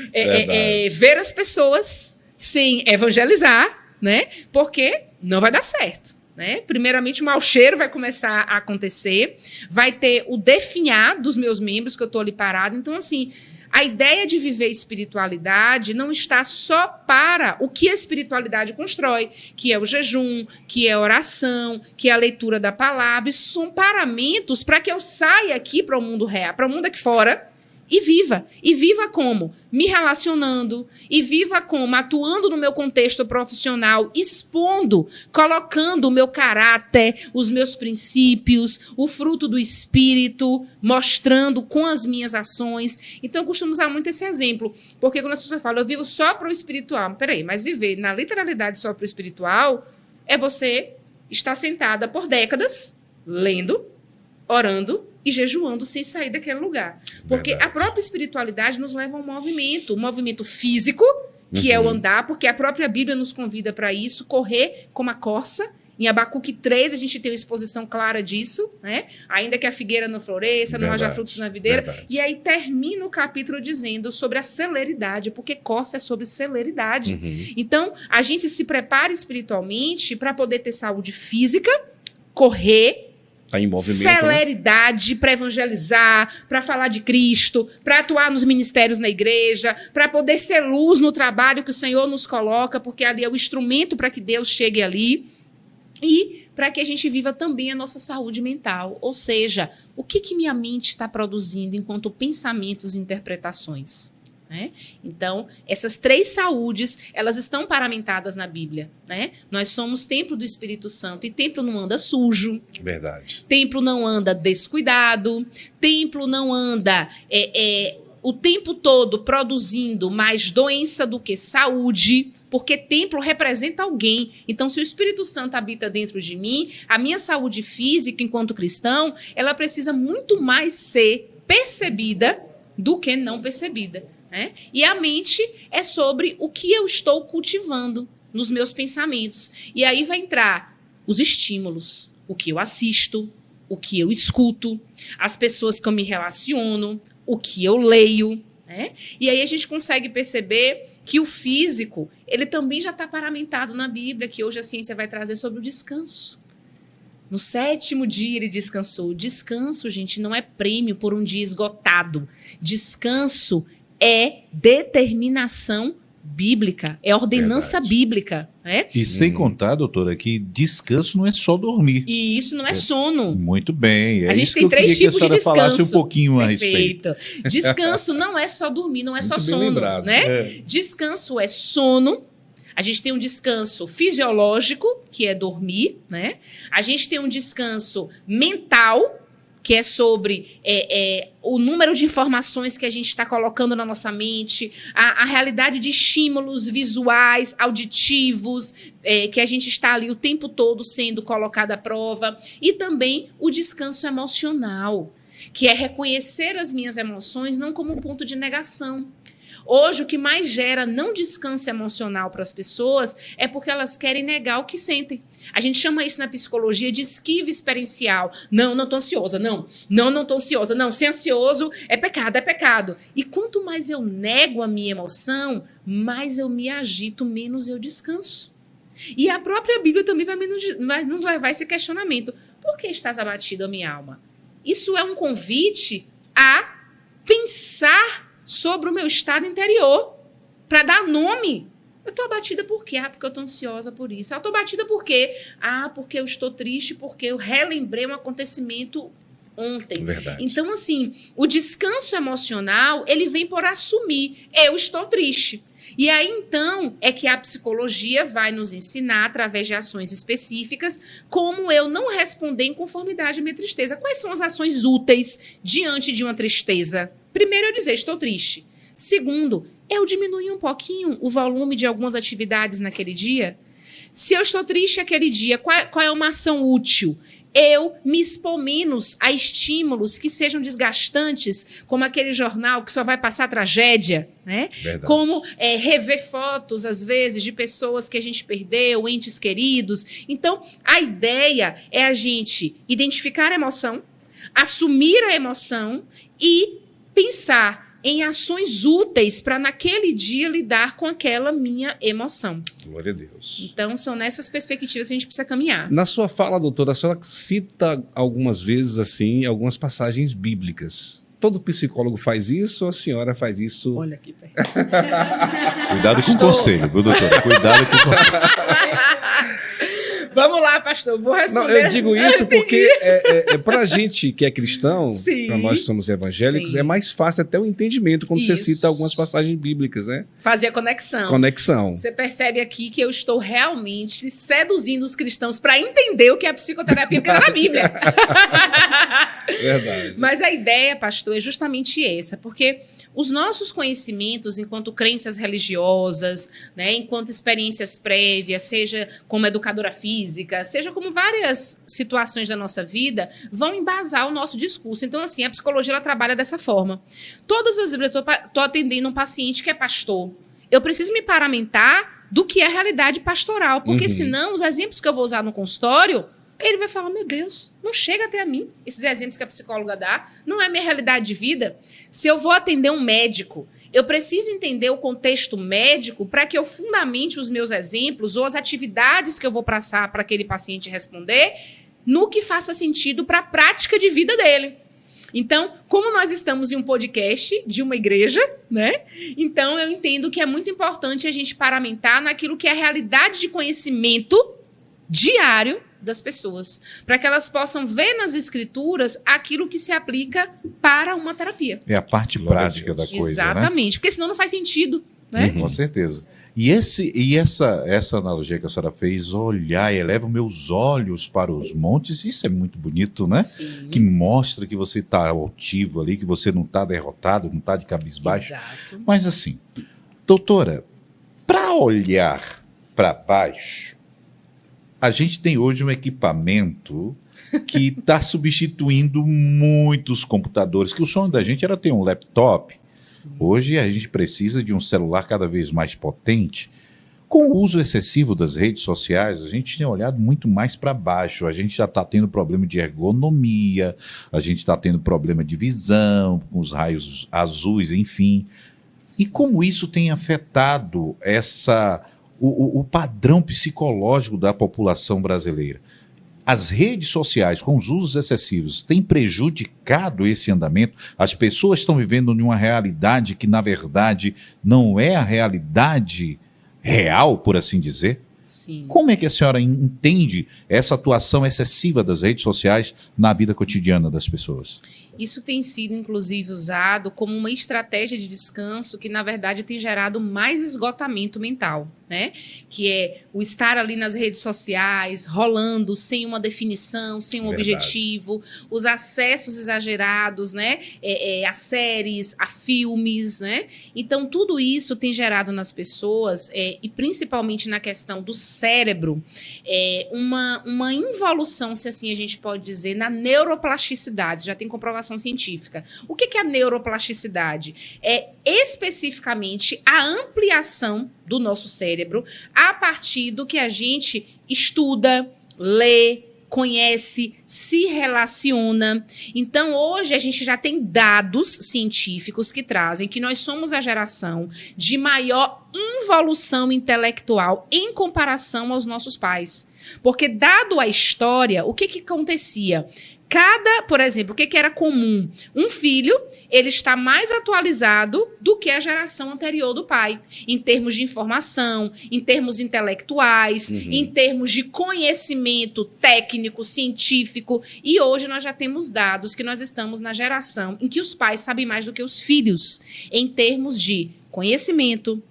ver as pessoas, sem evangelizar, né? Porque não vai dar certo. Né? Primeiramente, o mau cheiro vai começar a acontecer, vai ter o definhar dos meus membros, que eu estou ali parado. Então, assim, a ideia de viver espiritualidade não está só para o que a espiritualidade constrói, que é o jejum, que é a oração, que é a leitura da palavra. Isso são paramentos para que eu saia aqui para o mundo real, para o mundo aqui fora, e viva. E viva como? Me relacionando. E viva como? Atuando no meu contexto profissional, expondo, colocando o meu caráter, os meus princípios, o fruto do Espírito, mostrando com as minhas ações. Então, eu costumo usar muito esse exemplo. Porque quando as pessoas falam, eu vivo só para o espiritual. Peraí, mas viver na literalidade só para o espiritual é você estar sentada por décadas, lendo, orando e jejuando sem sair daquele lugar. Porque Verdade. a própria espiritualidade nos leva a um movimento físico, que é o andar, porque a própria Bíblia nos convida para isso, correr como a corça. Em Abacuque 3, a gente tem uma exposição clara disso, né? Ainda que a figueira não floresça, não haja frutos na videira. Verdade. E aí termina o capítulo dizendo sobre a celeridade, porque corça é sobre celeridade. Então, a gente se prepara espiritualmente para poder ter saúde física, correr, Está em movimento, né? celeridade para evangelizar, para falar de Cristo, para atuar nos ministérios na igreja, para poder ser luz no trabalho que o Senhor nos coloca, porque ali é o instrumento para que Deus chegue ali. E para que a gente viva também a nossa saúde mental. Ou seja, o que minha mente está produzindo enquanto pensamentos e interpretações? Né? Então, essas 3 saúdes, elas estão paramentadas na Bíblia. Né? Nós somos templo do Espírito Santo e templo não anda sujo. Verdade. Templo não anda descuidado. Templo não anda o tempo todo produzindo mais doença do que saúde. Porque templo representa alguém. Então, se o Espírito Santo habita dentro de mim, a minha saúde física, enquanto cristão, ela precisa muito mais ser percebida do que não percebida. Né? E a mente é sobre o que eu estou cultivando nos meus pensamentos. E aí vai entrar os estímulos, o que eu assisto, o que eu escuto, as pessoas que eu me relaciono, o que eu leio. Né? E aí a gente consegue perceber que o físico, ele também já está paramentado na Bíblia, que hoje a ciência vai trazer sobre o descanso. No 7º dia ele descansou. Descanso, gente, não é prêmio por um dia esgotado. Descanso é determinação bíblica, é ordenança Verdade. bíblica. Né? E sem contar, doutora, que descanso não é só dormir. E isso não é sono. Muito bem. A gente isso tem que eu 3 queria tipos que a de senhora falasse descanso. um pouquinho a respeito. Perfeito. Descanso não é só dormir, não é só Muito bem sono. lembrado. Né? Descanso é sono. A gente tem um descanso fisiológico, que é dormir. Né? A gente tem um descanso mental, que é sobre o número de informações que a gente está colocando na nossa mente, a realidade de estímulos visuais, auditivos, que a gente está ali o tempo todo sendo colocado à prova, e também o descanso emocional, que é reconhecer as minhas emoções não como um ponto de negação. Hoje, o que mais gera não descanso emocional para as pessoas é porque elas querem negar o que sentem. A gente chama isso na psicologia de esquiva experiencial. Não estou ansiosa, não estou ansiosa, não, ser ansioso é pecado, é pecado. E quanto mais eu nego a minha emoção, mais eu me agito, menos eu descanso. E a própria Bíblia também vai nos levar a esse questionamento. Por que estás abatido, a minha alma? Isso é um convite a pensar sobre o meu estado interior, para dar nome. Eu estou abatida por quê? Porque eu estou ansiosa por isso. Eu estou abatida por quê? Porque eu estou triste, porque eu relembrei um acontecimento ontem. Verdade. Então, assim, o descanso emocional, ele vem por assumir, eu estou triste. E aí, então, é que a psicologia vai nos ensinar, através de ações específicas, como eu não responder em conformidade à minha tristeza. Quais são as ações úteis diante de uma tristeza? Primeiro, eu dizer, estou triste. Segundo, eu diminuir um pouquinho o volume de algumas atividades naquele dia. Se eu estou triste aquele dia, qual é uma ação útil? Eu me expor menos a estímulos que sejam desgastantes, como aquele jornal que só vai passar tragédia, né? Verdade. Como rever fotos, às vezes, de pessoas que a gente perdeu, entes queridos. Então, a ideia é a gente identificar a emoção, assumir a emoção e pensar em ações úteis para naquele dia lidar com aquela minha emoção. Glória a Deus. Então, são nessas perspectivas que a gente precisa caminhar. Na sua fala, doutora, a senhora cita algumas vezes, assim, algumas passagens bíblicas. Todo psicólogo faz isso ou a senhora faz isso? Olha aqui perto. Cuidado com o conselho, viu, doutora? Cuidado com o conselho. Vamos lá, pastor, vou responder. Não, eu digo isso porque para a gente que é cristão, Sim. para nós que somos evangélicos, Sim. é mais fácil até o entendimento quando você Isso. cita algumas passagens bíblicas, né? Fazer a conexão. Conexão. Você percebe aqui que eu estou realmente seduzindo os cristãos para entender o que é a psicoterapia, porque está na Bíblia. Verdade. Mas a ideia, pastor, é justamente essa, porque os nossos conhecimentos enquanto crenças religiosas, né, enquanto experiências prévias, seja como educadora física, seja como várias situações da nossa vida, vão embasar o nosso discurso. Então, assim, a psicologia ela trabalha dessa forma. Todas as vezes eu estou atendendo um paciente que é pastor, eu preciso me paramentar do que é a realidade pastoral, porque senão os exemplos que eu vou usar no consultório, ele vai falar, meu Deus, não chega até a mim, esses exemplos que a psicóloga dá, não é minha realidade de vida. Se eu vou atender um médico, eu preciso entender o contexto médico para que eu fundamente os meus exemplos ou as atividades que eu vou passar para aquele paciente responder no que faça sentido para a prática de vida dele. Então, como nós estamos em um podcast de uma igreja, né? Então, eu entendo que é muito importante a gente paramentar naquilo que é a realidade de conhecimento diário das pessoas, para que elas possam ver nas escrituras aquilo que se aplica para uma terapia. É a parte prática da coisa, exatamente, né? porque senão não faz sentido, né? Com certeza. E essa analogia que a senhora fez, olhar, eleva meus olhos para os montes, isso é muito bonito, né? Sim. Que mostra que você está altivo ali, que você não está derrotado, não está de cabisbaixo. Exato. Mas assim, doutora, para olhar para baixo, a gente tem hoje um equipamento que está substituindo muitos computadores, que o sonho da gente era ter um laptop. Sim. Hoje a gente precisa de um celular cada vez mais potente. Com o uso excessivo das redes sociais, a gente tem olhado muito mais para baixo. A gente já está tendo problema de ergonomia, a gente está tendo problema de visão, com os raios azuis, enfim. E como isso tem afetado o padrão psicológico da população brasileira? As redes sociais, com os usos excessivos, têm prejudicado esse andamento? As pessoas estão vivendo em uma realidade que, na verdade, não é a realidade real, por assim dizer? Sim. Como é que a senhora entende essa atuação excessiva das redes sociais na vida cotidiana das pessoas? Isso tem sido, inclusive, usado como uma estratégia de descanso que, na verdade, tem gerado mais esgotamento mental, né? Que é o estar ali nas redes sociais, rolando, sem uma definição, sem um objetivo, os acessos exagerados, né? A séries, a filmes, né? Então, tudo isso tem gerado nas pessoas, e principalmente na questão do cérebro, uma involução, se assim a gente pode dizer, na neuroplasticidade. Já tem comprovação científica. O que é a neuroplasticidade? É especificamente a ampliação do nosso cérebro a partir do que a gente estuda, lê, conhece, se relaciona. Então, hoje a gente já tem dados científicos que trazem que nós somos a geração de maior involução intelectual em comparação aos nossos pais. Porque, dado a história, o que acontecia? Por exemplo, o que era comum? Um filho, ele está mais atualizado do que a geração anterior do pai, em termos de informação, em termos intelectuais, em termos de conhecimento técnico, científico. E hoje nós já temos dados que nós estamos na geração em que os pais sabem mais do que os filhos, em termos de conhecimento,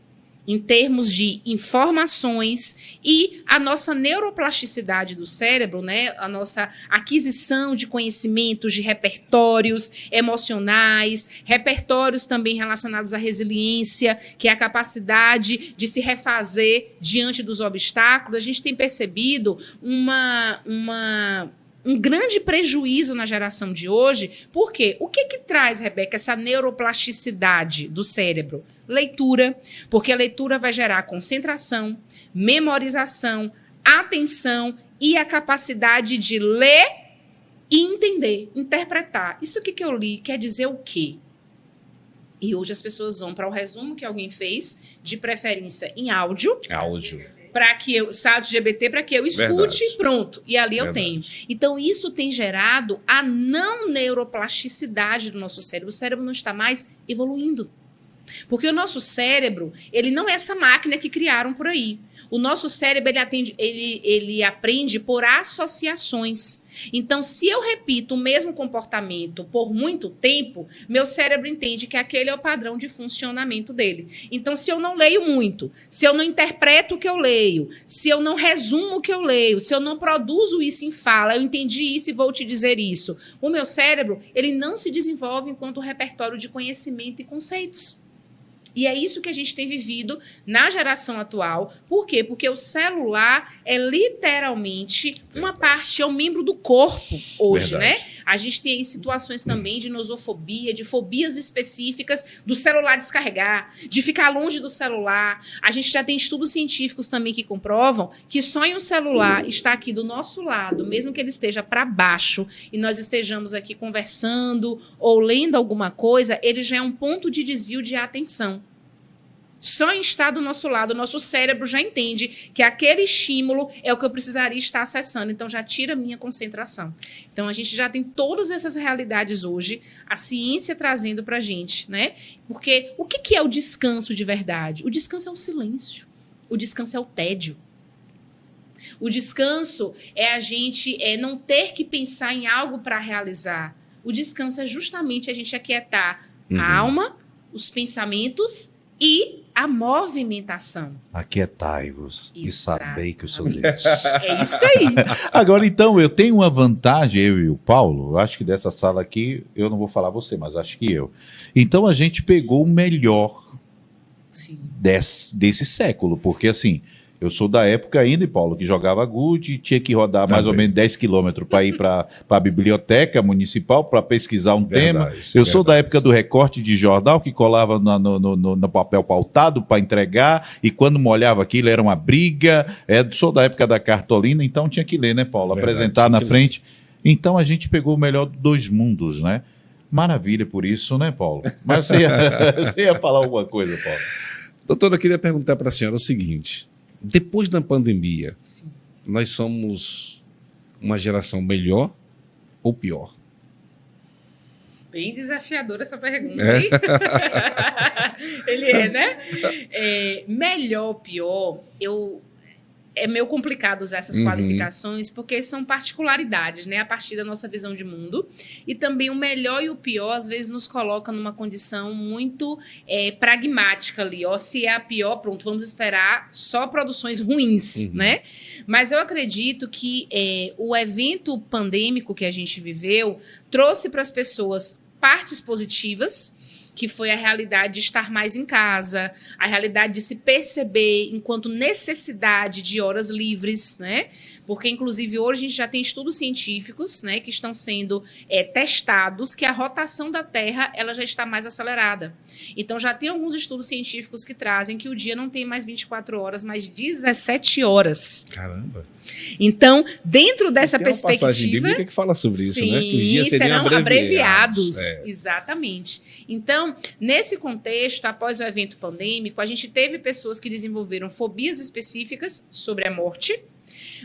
em termos de informações, e a nossa neuroplasticidade do cérebro, né, a nossa aquisição de conhecimentos, de repertórios emocionais, repertórios também relacionados à resiliência, que é a capacidade de se refazer diante dos obstáculos. A gente tem percebido um grande prejuízo na geração de hoje. Por quê? O que traz, Rebeca, essa neuroplasticidade do cérebro? Leitura, porque a leitura vai gerar concentração, memorização, atenção e a capacidade de ler e entender, interpretar. Isso que eu li quer dizer o quê? E hoje as pessoas vão para o resumo que alguém fez, de preferência em áudio. Para que ChatGPT, para que eu escute, pronto, e ali eu tenho. Então, isso tem gerado a não neuroplasticidade do nosso cérebro. O cérebro não está mais evoluindo. Porque o nosso cérebro, ele não é essa máquina que criaram por aí. O nosso cérebro, ele aprende por associações. Então, se eu repito o mesmo comportamento por muito tempo, meu cérebro entende que aquele é o padrão de funcionamento dele. Então, se eu não leio muito, se eu não interpreto o que eu leio, se eu não resumo o que eu leio, se eu não produzo isso em fala, eu entendi isso e vou te dizer isso, o meu cérebro, ele não se desenvolve enquanto repertório de conhecimento e conceitos. E é isso que a gente tem vivido na geração atual. Por quê? Porque o celular é literalmente uma parte, é um membro do corpo hoje, né? A gente tem aí situações também de nosofobia, de fobias específicas do celular descarregar, de ficar longe do celular. A gente já tem estudos científicos também que comprovam que só em um celular está aqui do nosso lado, mesmo que ele esteja para baixo e nós estejamos aqui conversando ou lendo alguma coisa, ele já é um ponto de desvio de atenção. Só em estar do nosso lado, o nosso cérebro já entende que aquele estímulo é o que eu precisaria estar acessando, então já tira a minha concentração. Então a gente já tem todas essas realidades hoje, a ciência trazendo para a gente, né? Porque o que é o descanso de verdade? O descanso é o silêncio, o descanso é o tédio. O descanso é a gente não ter que pensar em algo para realizar. O descanso é justamente a gente aquietar a alma, os pensamentos e a movimentação. Aquietai-vos e sabei que eu sou Deus. É isso aí. Agora, então, eu tenho uma vantagem, eu e o Paulo, eu acho que dessa sala aqui, eu não vou falar você, mas acho que eu. Então, a gente pegou o melhor desse século, porque assim, eu sou da época ainda, Paulo, que jogava gude, tinha que rodar mais ou menos 10 quilômetros para ir para a biblioteca municipal para pesquisar um tema. Eu sou da época do recorte de jornal, que colava no papel pautado para entregar, e quando molhava aquilo era uma briga. Sou da época da cartolina, então tinha que ler, né, Paulo? Apresentar na frente. Então a gente pegou o melhor dos dois mundos, né? Maravilha por isso, né, Paulo? Mas você ia falar alguma coisa, Paulo? Doutora, eu queria perguntar para a senhora o seguinte. Depois da pandemia, nós somos uma geração melhor ou pior? Bem desafiadora essa pergunta, hein? Ele né? Melhor ou pior, é meio complicado usar essas qualificações, porque são particularidades, né, a partir da nossa visão de mundo. E também o melhor e o pior, às vezes, nos coloca numa condição muito pragmática ali. Se é a pior, pronto, vamos esperar só produções ruins, né? Mas eu acredito que o evento pandêmico que a gente viveu trouxe para as pessoas partes positivas, que foi a realidade de estar mais em casa, a realidade de se perceber enquanto necessidade de horas livres, né? Porque, inclusive, hoje a gente já tem estudos científicos, né, que estão sendo testados, que a rotação da Terra ela já está mais acelerada. Então, já tem alguns estudos científicos que trazem que o dia não tem mais 24 horas, mas 17 horas. Caramba! Então, dentro dessa perspectiva... Tem uma passagem bíblica que fala sobre isso, né? Que os dias serão abreviados. É. Exatamente. Então, nesse contexto, após o evento pandêmico, a gente teve pessoas que desenvolveram fobias específicas sobre a morte,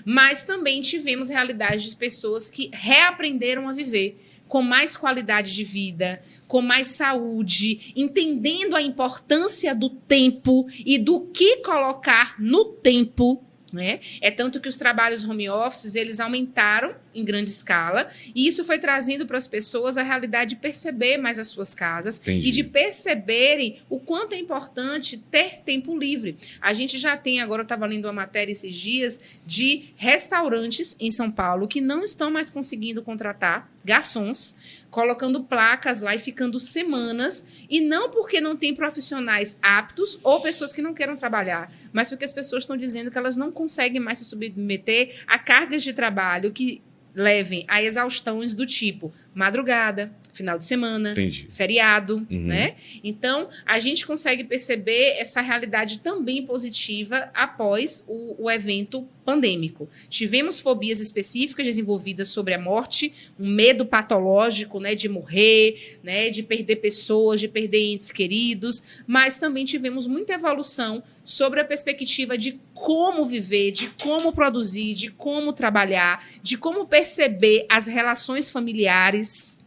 mas também tivemos realidades de pessoas que reaprenderam a viver com mais qualidade de vida, com mais saúde, entendendo a importância do tempo e do que colocar no tempo, né? É tanto que os trabalhos home office, eles aumentaram em grande escala, e isso foi trazendo para as pessoas a realidade de perceber mais as suas casas. Entendi. E de perceberem o quanto é importante ter tempo livre. A gente já tem, agora eu estava lendo uma matéria esses dias, de restaurantes em São Paulo que não estão mais conseguindo contratar garçons, colocando placas lá e ficando semanas, e não porque não tem profissionais aptos ou pessoas que não queiram trabalhar, mas porque as pessoas estão dizendo que elas não conseguem mais se submeter a cargas de trabalho que levem a exaustões do tipo madrugada, final de semana, Entendi. feriado, né? Então, a gente consegue perceber essa realidade também positiva após o evento pandêmico. Tivemos fobias específicas desenvolvidas sobre a morte, um medo patológico, né, de morrer, né, de perder pessoas, de perder entes queridos, mas também tivemos muita evolução sobre a perspectiva de como viver, de como produzir, de como trabalhar, de como perceber as relações familiares.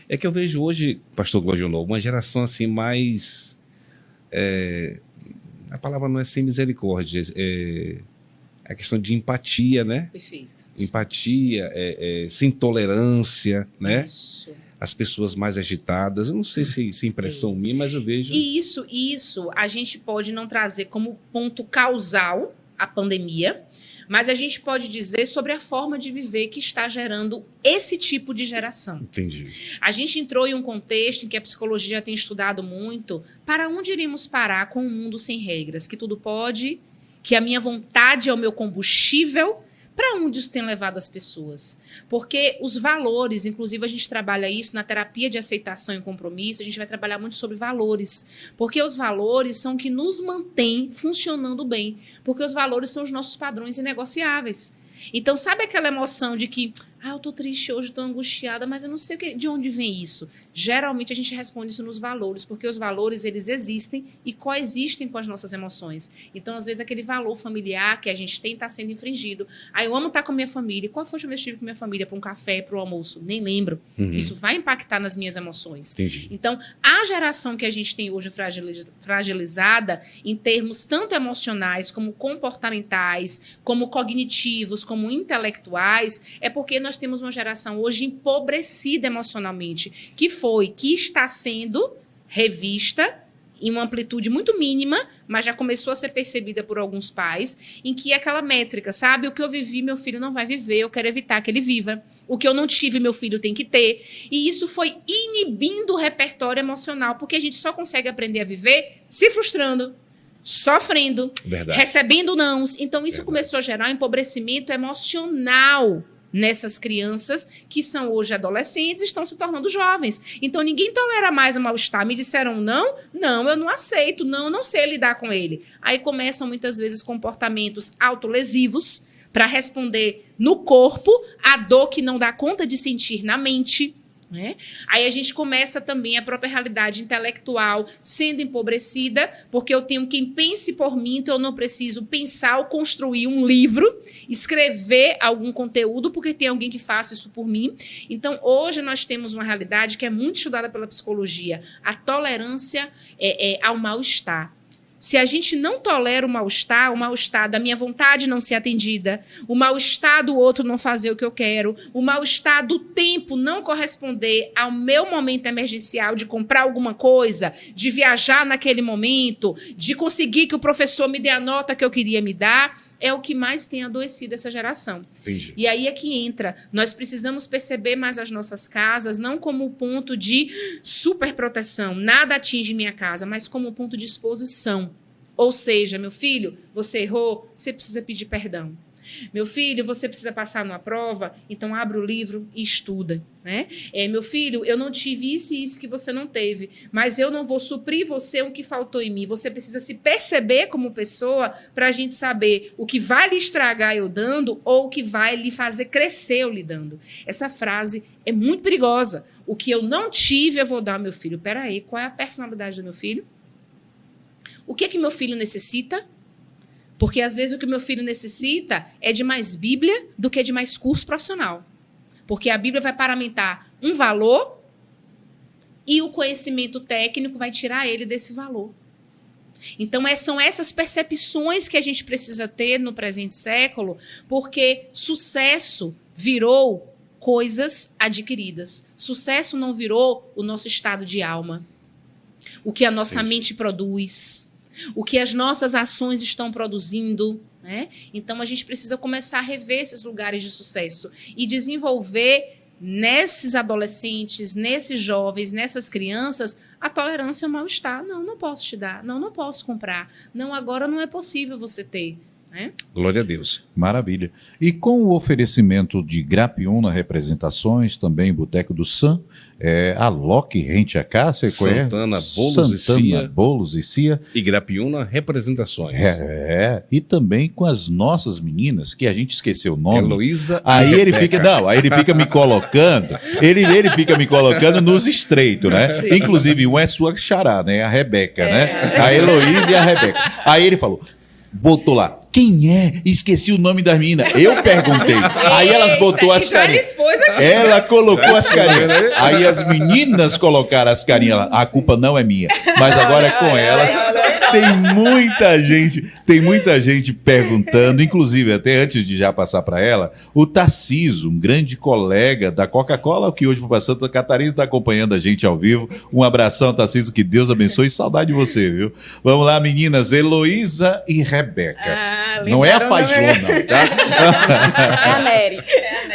É que eu vejo hoje, pastor Guajonô, uma geração assim mais... a palavra não é sem misericórdia, a questão de empatia, né? Perfeito. Empatia, sem tolerância, né? Isso. As pessoas mais agitadas. Eu não sei se é impressão minha, mas eu vejo... E isso a gente pode não trazer como ponto causal a pandemia, mas a gente pode dizer sobre a forma de viver que está gerando esse tipo de geração. Entendi. A gente entrou em um contexto em que a psicologia tem estudado muito para onde iríamos parar com um mundo sem regras, que tudo pode, que a minha vontade é o meu combustível. Para onde isso tem levado as pessoas? Porque os valores, inclusive a gente trabalha isso na terapia de aceitação e compromisso, a gente vai trabalhar muito sobre valores. Porque os valores são o que nos mantém funcionando bem. Porque os valores são os nossos padrões inegociáveis. Então, sabe aquela emoção de que, eu tô triste hoje, tô angustiada, mas eu não sei de onde vem isso. Geralmente a gente responde isso nos valores, porque os valores, eles existem e coexistem com as nossas emoções. Então, às vezes, aquele valor familiar que a gente tem está sendo infringido. Eu amo estar com a minha família. Qual foi a última vez que eu estive com a minha família para um café, para o almoço? Nem lembro. Isso vai impactar nas minhas emoções. Entendi. Então, a geração que a gente tem hoje fragilizada, em termos tanto emocionais, como comportamentais, como cognitivos, como intelectuais, é porque nós temos uma geração hoje empobrecida emocionalmente, que está sendo revista em uma amplitude muito mínima, mas já começou a ser percebida por alguns pais, em que é aquela métrica, sabe? O que eu vivi, meu filho não vai viver, eu quero evitar que ele viva. O que eu não tive, meu filho tem que ter. E isso foi inibindo o repertório emocional, porque a gente só consegue aprender a viver se frustrando, sofrendo, recebendo nãos. Então, isso começou a gerar um empobrecimento emocional nessas crianças que são hoje adolescentes e estão se tornando jovens. Então, ninguém tolera mais o mal-estar. Me disseram não, eu não aceito, eu não sei lidar com ele. Aí começam, muitas vezes, comportamentos autolesivos para responder no corpo a dor que não dá conta de sentir na mente. Né? Aí a gente começa também a própria realidade intelectual sendo empobrecida, porque eu tenho quem pense por mim, então eu não preciso pensar ou construir um livro, escrever algum conteúdo, porque tem alguém que faça isso por mim. Então, hoje nós temos uma realidade que é muito estudada pela psicologia, a tolerância ao mal-estar. Se a gente não tolera o mal-estar da minha vontade não ser atendida, o mal-estar do outro não fazer o que eu quero, o mal-estar do tempo não corresponder ao meu momento emergencial de comprar alguma coisa, de viajar naquele momento, de conseguir que o professor me dê a nota que eu queria me dar, é o que mais tem adoecido essa geração. Entendi. E aí é que entra. Nós precisamos perceber mais as nossas casas, não como ponto de superproteção, nada atinge minha casa, mas como ponto de exposição. Ou seja, meu filho, você errou, você precisa pedir perdão. Meu filho, você precisa passar numa prova, então abre o livro e estuda. Né? Meu filho, eu não tive isso e isso que você não teve, mas eu não vou suprir você o que faltou em mim. Você precisa se perceber como pessoa para a gente saber o que vai lhe estragar eu dando ou o que vai lhe fazer crescer eu lhe dando. Essa frase é muito perigosa. O que eu não tive, eu vou dar ao meu filho. Peraí, qual é a personalidade do meu filho? O que meu filho necessita? Porque, às vezes, o que o meu filho necessita é de mais Bíblia do que de mais curso profissional. Porque a Bíblia vai paramentar um valor e o conhecimento técnico vai tirar ele desse valor. Então, são essas percepções que a gente precisa ter no presente século, porque sucesso virou coisas adquiridas. Sucesso não virou o nosso estado de alma. O que a nossa mente produz. O que as nossas ações estão produzindo, né? Então, a gente precisa começar a rever esses lugares de sucesso e desenvolver nesses adolescentes, nesses jovens, nessas crianças, a tolerância ao mal-estar. Não posso te dar. Não posso comprar. Não, agora não é possível você ter. Né? Glória a Deus. Maravilha. E com o oferecimento de Grapiúna Representações, também Boteco do Sam, a Loki Rente a Cá, você conhece? Santana Bolos e Cia. Bolos e Cia. E Grapiúna Representações. E também com as nossas meninas, que a gente esqueceu o nome. Heloísa. Aí ele fica me colocando, ele fica me colocando nos estreitos, né? Sim. Inclusive, um é sua xará, né? A Rebeca, né? A Heloísa e a Rebeca. Aí ele falou, botou lá, quem é? Esqueci o nome das meninas. Eu perguntei. Aí elas botou as carinhas. Ela colocou as carinhas. Aí as meninas colocaram as carinhas lá. A culpa não é minha, mas agora é com elas. Tem muita gente perguntando, inclusive, até antes de já passar para ela, o Tarciso, um grande colega da Coca-Cola, que hoje foi para Santa Catarina, está acompanhando a gente ao vivo. Um abração, Tarciso, que Deus abençoe e saudade de você, viu? Vamos lá, meninas, Heloísa e Rebeca. Não é a Fajona, não, tá? É a Nery.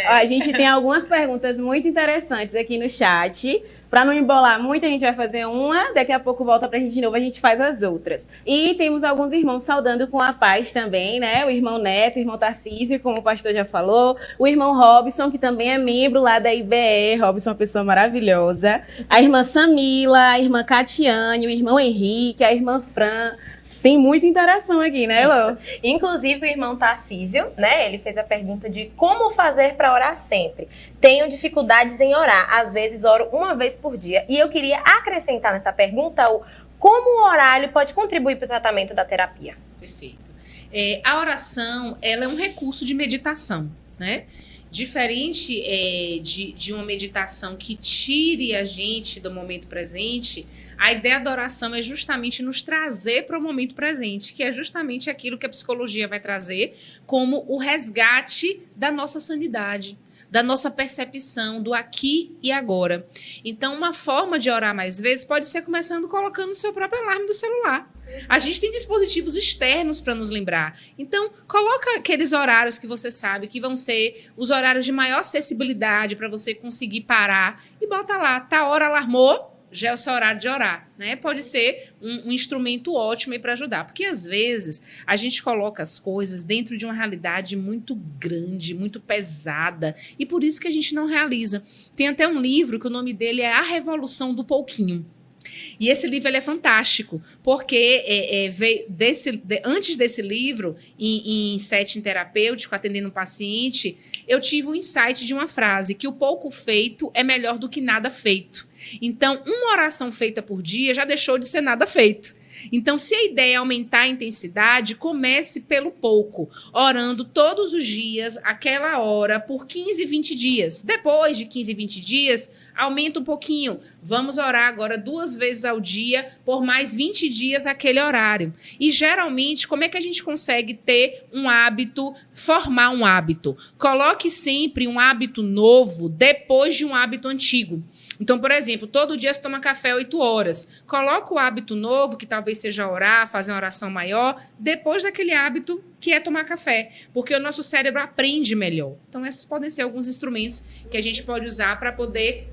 Ó, a gente tem algumas perguntas muito interessantes aqui no chat. Para não embolar muito, a gente vai fazer uma, daqui a pouco volta pra gente de novo, a gente faz as outras. E temos alguns irmãos saudando com a paz também, né? O irmão Neto, o irmão Tarcísio, como o pastor já falou, o irmão Robson, que também é membro lá da IBE, Robson é uma pessoa maravilhosa, a irmã Samila, a irmã Catiane, o irmão Henrique, a irmã Fran. Tem muita interação aqui, né, Lô? Inclusive, o irmão Tarcísio, né? Ele fez a pergunta de como fazer para orar sempre. Tenho dificuldades em orar. Às vezes, oro uma vez por dia. E eu queria acrescentar nessa pergunta como o horário pode contribuir para o tratamento da terapia. Perfeito. A oração, ela é um recurso de meditação, né? Diferente de uma meditação que tire a gente do momento presente, a ideia da oração é justamente nos trazer para o momento presente, que é justamente aquilo que a psicologia vai trazer como o resgate da nossa sanidade, da nossa percepção do aqui e agora. Então, uma forma de orar mais vezes pode ser começando colocando o seu próprio alarme do celular. A gente tem dispositivos externos para nos lembrar. Então, coloca aqueles horários que você sabe que vão ser os horários de maior acessibilidade para você conseguir parar e bota lá, tá hora, alarmou, já é o seu horário de orar, né? Pode ser um instrumento ótimo para ajudar, porque às vezes a gente coloca as coisas dentro de uma realidade muito grande, muito pesada, e por isso que a gente não realiza. Tem até um livro que o nome dele é A Revolução do Pouquinho. E esse livro ele é fantástico, porque antes desse livro, em setting terapêutico, atendendo um paciente, eu tive um insight de uma frase, que o pouco feito é melhor do que nada feito. Então, uma oração feita por dia já deixou de ser nada feito. Então, se a ideia é aumentar a intensidade, comece pelo pouco, orando todos os dias, aquela hora, por 15, 20 dias. Depois de 15, 20 dias, aumenta um pouquinho. Vamos orar agora 2 vezes ao dia, por mais 20 dias aquele horário. E, geralmente, como é que a gente consegue ter um hábito, formar um hábito? Coloque sempre um hábito novo depois de um hábito antigo. Então, por exemplo, todo dia você toma café 8 horas. Coloca o hábito novo, que talvez seja orar, fazer uma oração maior, depois daquele hábito que é tomar café, porque o nosso cérebro aprende melhor. Então, esses podem ser alguns instrumentos que a gente pode usar para poder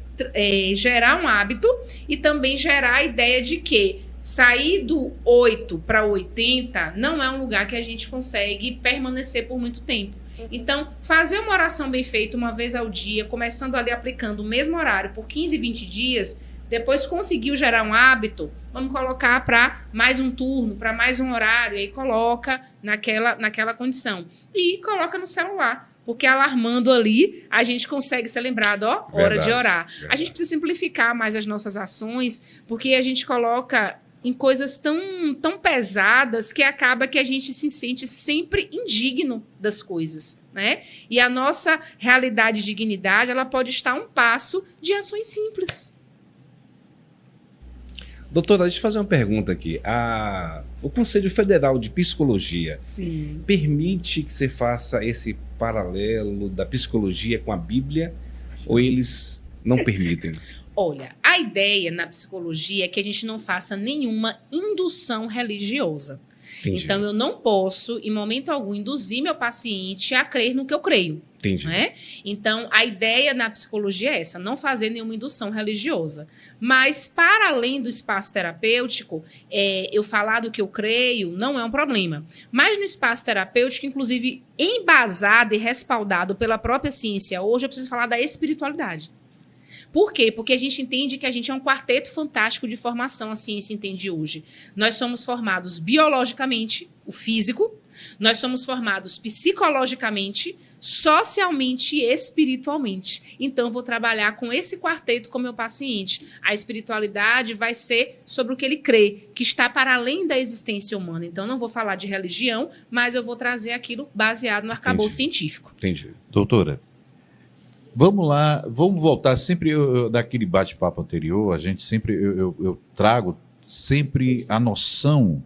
gerar um hábito e também gerar a ideia de que sair do 8 para 80 não é um lugar que a gente consegue permanecer por muito tempo. Então, fazer uma oração bem feita uma vez ao dia, começando ali aplicando o mesmo horário por 15, 20 dias, depois conseguiu gerar um hábito, vamos colocar para mais um turno, para mais um horário, e aí coloca naquela condição. E coloca no celular, porque alarmando ali, a gente consegue ser lembrado, hora de orar. Verdade. A gente precisa simplificar mais as nossas ações, porque a gente coloca em coisas tão pesadas que acaba que a gente se sente sempre indigno das coisas, né? E a nossa realidade de dignidade, ela pode estar a um passo de ações simples. Doutora, deixa eu fazer uma pergunta aqui. O Conselho Federal de Psicologia permite que você faça esse paralelo da psicologia com a Bíblia? Sim. Ou eles não permitem? Olha, a ideia na psicologia é que a gente não faça nenhuma indução religiosa. Entendi. Então, eu não posso, em momento algum, induzir meu paciente a crer no que eu creio. Entendi. Né? Então, a ideia na psicologia é essa, não fazer nenhuma indução religiosa. Mas, para além do espaço terapêutico, eu falar do que eu creio não é um problema. Mas no espaço terapêutico, inclusive embasado e respaldado pela própria ciência hoje, eu preciso falar da espiritualidade. Por quê? Porque a gente entende que a gente é um quarteto fantástico de formação, a ciência entende hoje. Nós somos formados biologicamente, o físico, Nós somos formados psicologicamente, socialmente e espiritualmente. Então, eu vou trabalhar com esse quarteto com o meu paciente. A espiritualidade vai ser sobre o que ele crê, que está para além da existência humana. Então, eu não vou falar de religião, mas eu vou trazer aquilo baseado no arcabouço científico. Entendi. Doutora, vamos lá, vamos voltar sempre daquele bate-papo anterior, a gente sempre, eu trago sempre a noção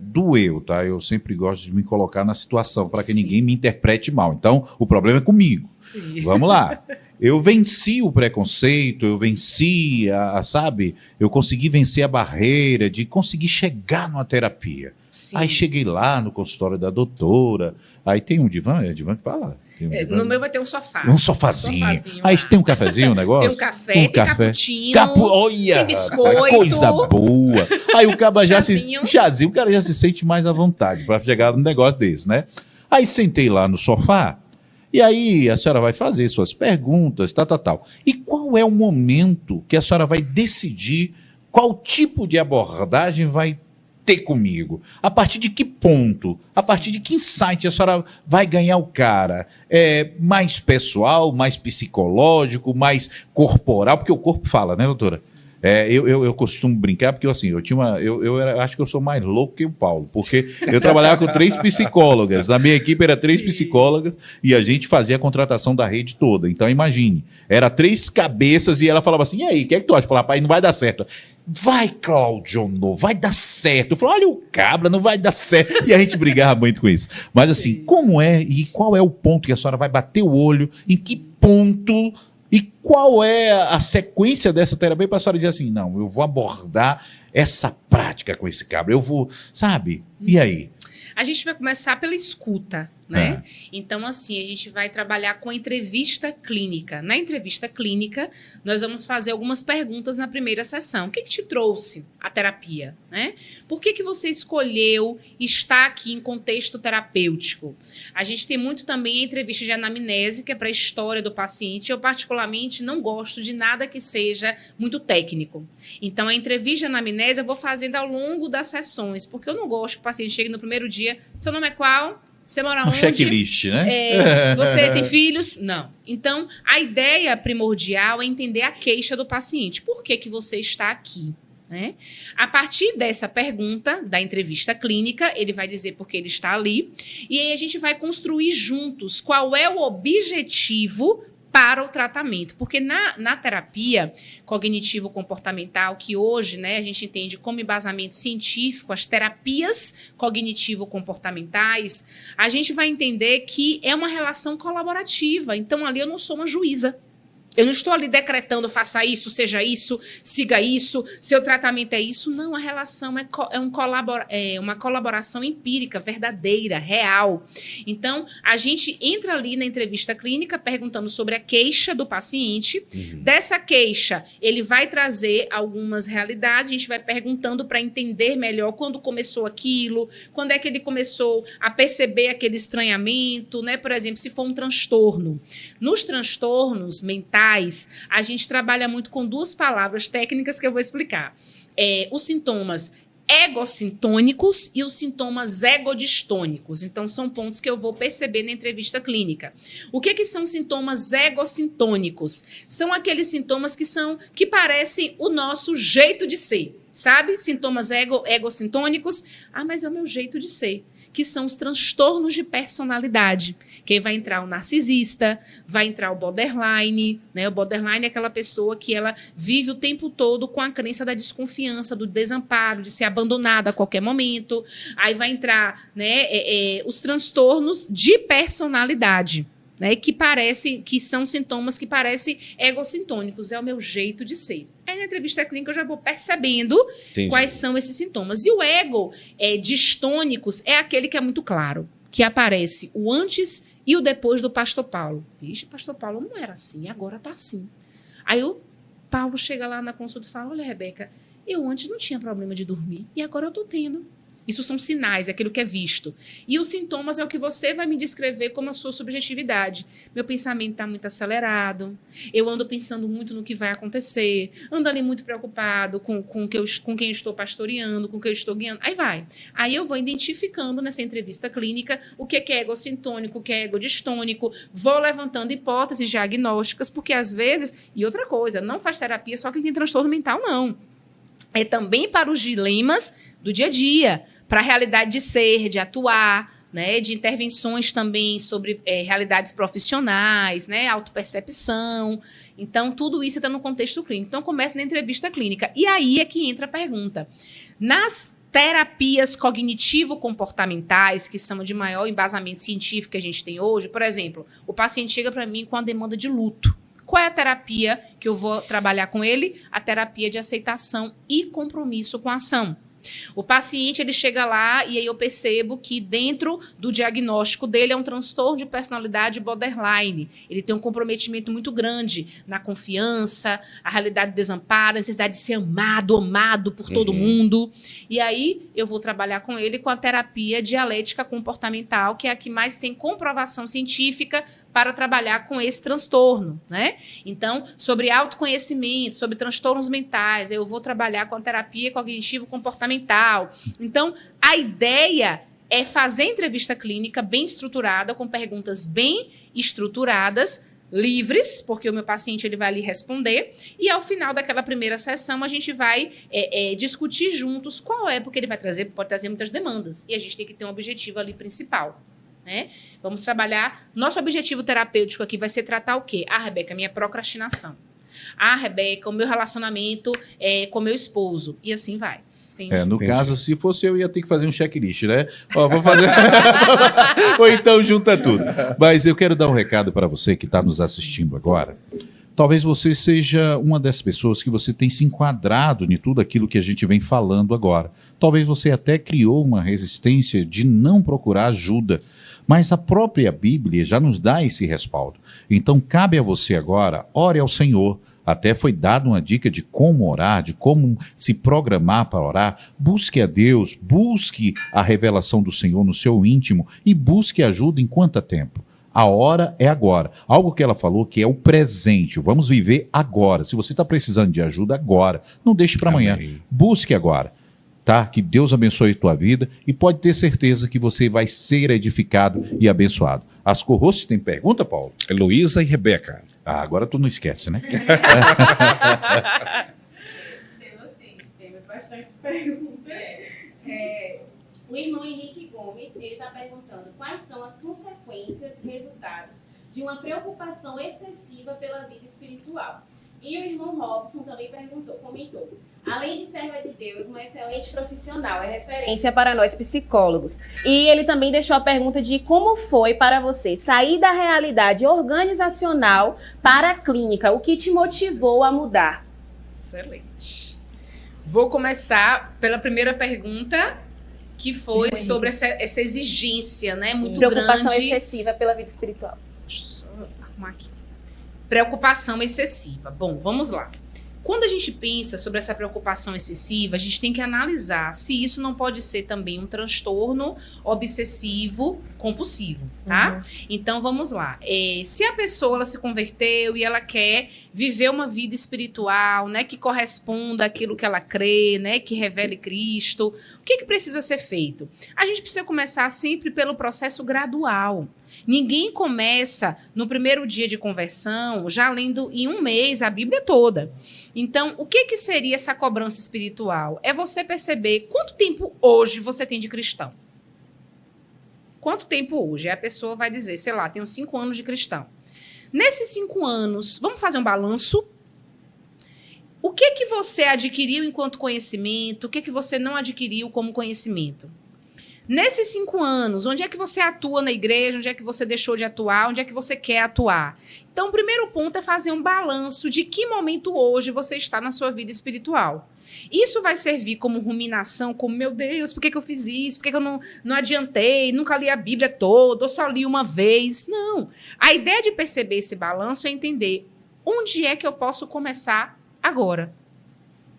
do eu, tá? Eu sempre gosto de me colocar na situação para que Sim. ninguém me interprete mal. Então, o problema é comigo. Sim. Vamos lá. Eu venci o preconceito, eu venci, sabe? Eu consegui vencer a barreira de conseguir chegar numa terapia. Sim. Aí cheguei lá no consultório da doutora, aí tem um divã, é divã que fala? Tem um divã? No meu vai ter um sofá. Um sofazinho. Aí lá. tem um cafezinho, um negócio? Tem um café, tem cappuccino, Olha, tem biscoito. coisa boa. Aí o cara Chazinho. chazinho, o cara já se sente mais à vontade para chegar num negócio desse, né? Aí sentei lá no sofá, e aí a senhora vai fazer suas perguntas, tal. E qual é o momento que a senhora vai decidir qual tipo de abordagem vai ter comigo? A partir de que ponto? A partir de que insight a senhora vai ganhar o cara? Mais pessoal, mais psicológico, mais corporal? Porque o corpo fala, né, doutora? Eu costumo brincar, porque assim, acho que eu sou mais louco que o Paulo, porque eu trabalhava com 3 psicólogas, na minha equipe era 3 psicólogas e a gente fazia a contratação da rede toda. Então imagine, era 3 cabeças e ela falava assim, e aí, o que é que tu acha? Eu falava, pai, não vai dar certo. Vai, Cláudio, não vai dar certo. Eu falei, olha o cabra, não vai dar certo. E a gente brigava muito com isso. Mas assim, como é e qual é o ponto que a senhora vai bater o olho, em que ponto e qual é a sequência dessa terapia para a senhora dizer assim, não, eu vou abordar essa prática com esse cabra, eu vou, sabe? E aí? A gente vai começar pela escuta, né? Então, assim, a gente vai trabalhar com a entrevista clínica. Na entrevista clínica, nós vamos fazer algumas perguntas na primeira sessão. O que te trouxe a terapia, né? Por que você escolheu estar aqui em contexto terapêutico? A gente tem muito também a entrevista de anamnese, que é para a história do paciente. Eu, particularmente, não gosto de nada que seja muito técnico. Então, a entrevista de anamnese eu vou fazendo ao longo das sessões, porque eu não gosto que o paciente chegue no primeiro dia, seu nome é qual? Você mora onde? Checklist, né? Você tem filhos? Não. Então, a ideia primordial é entender a queixa do paciente. Por que você está aqui? Né? A partir dessa pergunta, da entrevista clínica, ele vai dizer por que ele está ali. E aí a gente vai construir juntos qual é o objetivo para o tratamento. Porque na terapia cognitivo-comportamental, que hoje, né, a gente entende como embasamento científico, as terapias cognitivo-comportamentais, a gente vai entender que é uma relação colaborativa. Então, ali eu não sou uma juíza. Eu não estou ali decretando, faça isso, seja isso, siga isso, seu tratamento é isso. Não, a relação é uma colaboração empírica, verdadeira, real. Então, a gente entra ali na entrevista clínica perguntando sobre a queixa do paciente. Dessa queixa, ele vai trazer algumas realidades, a gente vai perguntando para entender melhor quando começou aquilo, quando é que ele começou a perceber aquele estranhamento, né? Por exemplo, se for um transtorno. Nos transtornos mentais, a gente trabalha muito com 2 palavras técnicas que eu vou explicar. Os sintomas egocintônicos e os sintomas egodistônicos. Então, são pontos que eu vou perceber na entrevista clínica. O que são sintomas egocintônicos? São aqueles sintomas que parecem o nosso jeito de ser, sabe? Sintomas egocintônicos. Mas é o meu jeito de ser. Que são os transtornos de personalidade. Que aí vai entrar o narcisista, vai entrar o borderline, né? O borderline é aquela pessoa que ela vive o tempo todo com a crença da desconfiança, do desamparo, de ser abandonada a qualquer momento. Aí vai entrar, né, os transtornos de personalidade, né, que são sintomas que parecem egocintônicos, é o meu jeito de ser. Aí na entrevista clínica eu já vou percebendo quais são esses sintomas. E o ego distônicos é aquele que é muito claro, que aparece o antes e o depois do pastor Paulo. Vixe, pastor Paulo não era assim, agora está assim. Aí o Paulo chega lá na consulta e fala, olha, Rebeca, eu antes não tinha problema de dormir e agora eu estou tendo. Isso são sinais, é aquilo que é visto. E os sintomas é o que você vai me descrever como a sua subjetividade. Meu pensamento está muito acelerado, eu ando pensando muito no que vai acontecer, ando ali muito preocupado com quem eu estou pastoreando, com quem eu estou guiando. Aí vai. Aí eu vou identificando nessa entrevista clínica o que é egocintônico, o que é egodistônico, vou levantando hipóteses diagnósticas, porque às vezes... E outra coisa, não faz terapia só quem tem transtorno mental, não. É também para os dilemas do dia a dia, para a realidade de ser, de atuar, né, de intervenções também sobre realidades profissionais, né, autopercepção. Então, tudo isso está no contexto clínico. Então, começa na entrevista clínica. E aí é que entra a pergunta. Nas terapias cognitivo-comportamentais, que são de maior embasamento científico que a gente tem hoje, por exemplo, o paciente chega para mim com a demanda de luto. Qual é a terapia que eu vou trabalhar com ele? A terapia de aceitação e compromisso com a ação. O paciente, ele chega lá e aí eu percebo que dentro do diagnóstico dele é um transtorno de personalidade borderline. Ele tem um comprometimento muito grande na confiança, a realidade do desamparo, a necessidade de ser amado por todo mundo. E aí eu vou trabalhar com ele com a terapia dialética comportamental, que é a que mais tem comprovação científica para trabalhar com esse transtorno, né? Então, sobre autoconhecimento, sobre transtornos mentais, eu vou trabalhar com a terapia cognitivo-comportamental. Então, a ideia é fazer entrevista clínica bem estruturada, com perguntas bem estruturadas, livres, porque o meu paciente ele vai ali responder, e ao final daquela primeira sessão a gente vai discutir juntos qual é, porque ele vai trazer, pode trazer muitas demandas, e a gente tem que ter um objetivo ali principal. Né? Vamos trabalhar. Nosso objetivo terapêutico aqui vai ser tratar o quê? Rebeca, minha procrastinação. Rebeca, o meu relacionamento com meu esposo. E assim vai. No caso, se fosse eu, ia ter que fazer um checklist, né? Ó, vou fazer. Ou então junta tudo. Mas eu quero dar um recado para você que está nos assistindo agora. Talvez você seja uma dessas pessoas que você tem se enquadrado em tudo aquilo que a gente vem falando agora. Talvez você até criou uma resistência de não procurar ajuda, mas a própria Bíblia já nos dá esse respaldo. Então cabe a você agora, ore ao Senhor. Até foi dada uma dica de como orar, de como se programar para orar. Busque a Deus, busque a revelação do Senhor no seu íntimo e busque ajuda em quanto tempo. A hora é agora. Algo que ela falou que é o presente. Vamos viver agora. Se você está precisando de ajuda, agora. Não deixe para amanhã. Busque agora. Tá? Que Deus abençoe a tua vida e pode ter certeza que você vai ser edificado e abençoado. As co-hosts têm pergunta, Paulo? Heloísa e Rebeca. Agora tu não esquece, né? Temos sim, temos bastantes perguntas. O irmão Henrique Gomes, ele está perguntando quais são as consequências, resultados de uma preocupação excessiva pela vida espiritual. E o irmão Robson também comentou, além de serva de Deus, uma excelente profissional, é referência para nós psicólogos. E ele também deixou a pergunta de como foi para você sair da realidade organizacional para a clínica, o que te motivou a mudar? Excelente. Vou começar pela primeira pergunta, que foi sobre essa exigência, né, muito grande. Preocupação excessiva pela vida espiritual. Deixa eu só arrumar aqui. Preocupação excessiva. Bom, vamos lá. Quando a gente pensa sobre essa preocupação excessiva, a gente tem que analisar se isso não pode ser também um transtorno obsessivo compulsivo, tá? Então, vamos lá. Se a pessoa ela se converteu e ela quer viver uma vida espiritual, né, que corresponda àquilo que ela crê, né, que revele Cristo, o que precisa ser feito? A gente precisa começar sempre pelo processo gradual. Ninguém começa no primeiro dia de conversão já lendo em um mês a Bíblia toda. Então, o que seria essa cobrança espiritual? É você perceber quanto tempo hoje você tem de cristão. Quanto tempo hoje? Aí a pessoa vai dizer, sei lá, tenho 5 anos de cristão. Nesses 5 anos, vamos fazer um balanço? O que você adquiriu enquanto conhecimento? O que você não adquiriu como conhecimento? Nesses 5 anos, onde é que você atua na igreja? Onde é que você deixou de atuar? Onde é que você quer atuar? Então, o primeiro ponto é fazer um balanço de que momento hoje você está na sua vida espiritual. Isso vai servir como ruminação, como, meu Deus, por que eu fiz isso? Por que eu não adiantei? Nunca li a Bíblia toda, ou só li uma vez? Não. A ideia de perceber esse balanço é entender onde é que eu posso começar agora.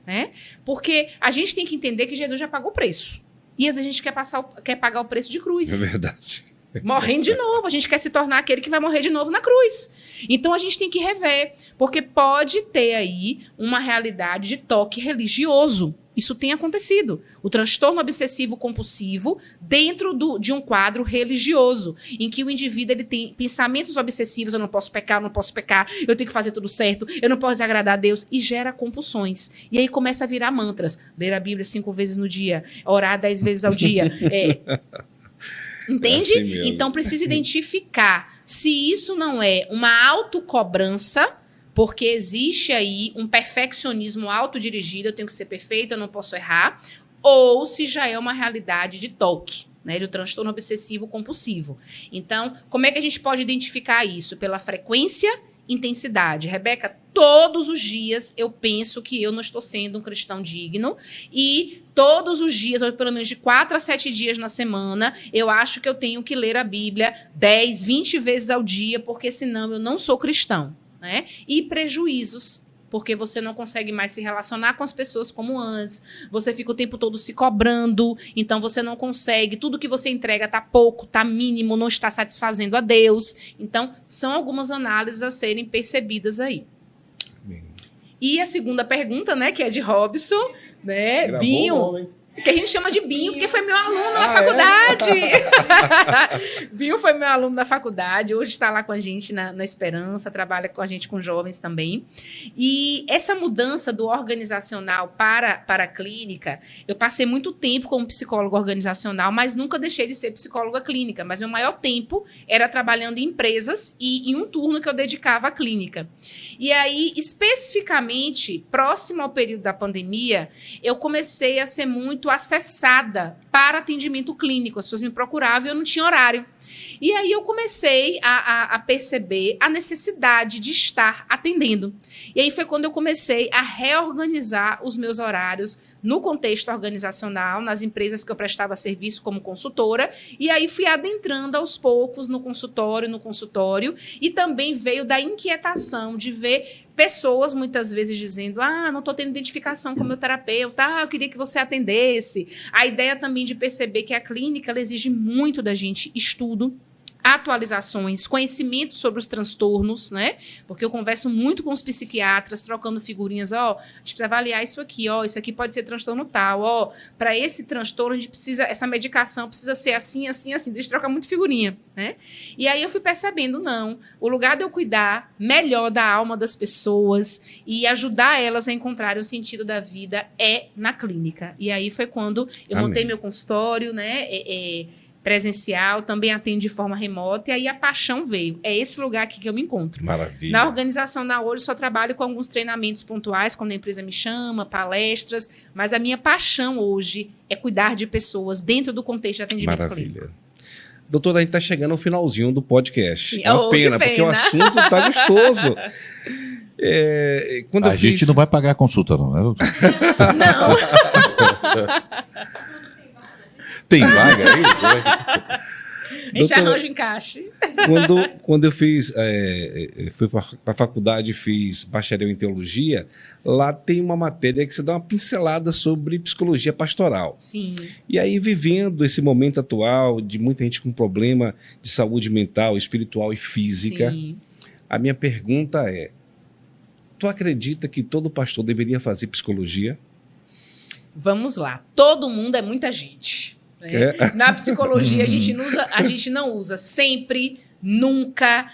Né? Porque a gente tem que entender que Jesus já pagou o preço. E às vezes a gente quer pagar o preço de cruz. É verdade. Morrendo de novo. A gente quer se tornar aquele que vai morrer de novo na cruz. Então a gente tem que rever, porque pode ter aí uma realidade de toque religioso. Isso tem acontecido. O transtorno obsessivo compulsivo dentro de um quadro religioso, em que o indivíduo ele tem pensamentos obsessivos, eu não posso pecar, eu tenho que fazer tudo certo, eu não posso desagradar a Deus, e gera compulsões. E aí começa a virar mantras. Ler a Bíblia 5 vezes no dia, orar 10 vezes ao dia. Entende? É assim mesmo. Então precisa identificar se isso não é uma autocobrança, porque existe aí um perfeccionismo autodirigido, eu tenho que ser perfeito, eu não posso errar, ou se já é uma realidade de TOC, né, de transtorno obsessivo compulsivo. Então, como é que a gente pode identificar isso? Pela frequência, intensidade. Rebeca, todos os dias eu penso que eu não estou sendo um cristão digno e todos os dias, ou pelo menos de 4 a 7 dias na semana, eu acho que eu tenho que ler a Bíblia 10, 20 vezes ao dia, porque senão eu não sou cristão. Né? E prejuízos, porque você não consegue mais se relacionar com as pessoas como antes, você fica o tempo todo se cobrando, então você não consegue, tudo que você entrega está pouco, está mínimo, não está satisfazendo a Deus. Então, são algumas análises a serem percebidas aí. Bem. E a segunda pergunta, né, que é de Robson, né, Gravou Binho, o nome, hein? que a gente chama de Binho, porque foi meu aluno na faculdade. Binho foi meu aluno na faculdade, hoje está lá com a gente na Esperança, trabalha com a gente com jovens também. E essa mudança do organizacional para a clínica, eu passei muito tempo como psicóloga organizacional, mas nunca deixei de ser psicóloga clínica. Mas meu maior tempo era trabalhando em empresas e em um turno que eu dedicava à clínica. E aí, especificamente, próximo ao período da pandemia, eu comecei a ser muito acessada para atendimento clínico. As pessoas me procuravam e eu não tinha horário. E aí eu comecei a perceber a necessidade de estar atendendo. E aí foi quando eu comecei a reorganizar os meus horários no contexto organizacional, nas empresas que eu prestava serviço como consultora, e aí fui adentrando aos poucos no consultório, e também veio da inquietação de ver pessoas muitas vezes dizendo, não estou tendo identificação com o meu terapeuta, eu queria que você atendesse. A ideia também de perceber que a clínica ela exige muito da gente estudo, atualizações, conhecimento sobre os transtornos, né? Porque eu converso muito com os psiquiatras, trocando figurinhas, a gente precisa avaliar isso aqui, isso aqui pode ser transtorno tal, para esse transtorno a gente precisa, essa medicação precisa ser assim, assim, assim, deixa eu trocar muito figurinha, né? E aí eu fui percebendo, não, o lugar de eu cuidar melhor da alma das pessoas e ajudar elas a encontrarem o sentido da vida é na clínica. E aí foi quando eu montei meu consultório, né, presencial, também atendo de forma remota, e aí a paixão veio. É esse lugar aqui que eu me encontro. Maravilha. Na organizacional hoje só trabalho com alguns treinamentos pontuais, quando a empresa me chama, palestras, mas a minha paixão hoje é cuidar de pessoas dentro do contexto de atendimento clínico. Doutora, a gente está chegando ao finalzinho do podcast. É uma que pena, porque o assunto está gostoso. Quando a gente não vai pagar a consulta, não, né? Não. Tem vaga aí? A gente arranja o encaixe. Quando eu fui para a faculdade e fiz bacharel em teologia, lá tem uma matéria que você dá uma pincelada sobre psicologia pastoral. Sim. E aí, vivendo esse momento atual de muita gente com problema de saúde mental, espiritual e física, Sim. A minha pergunta é, tu acredita que todo pastor deveria fazer psicologia? Vamos lá. Todo mundo é muita gente. Né? Na psicologia, a gente não usa sempre, nunca.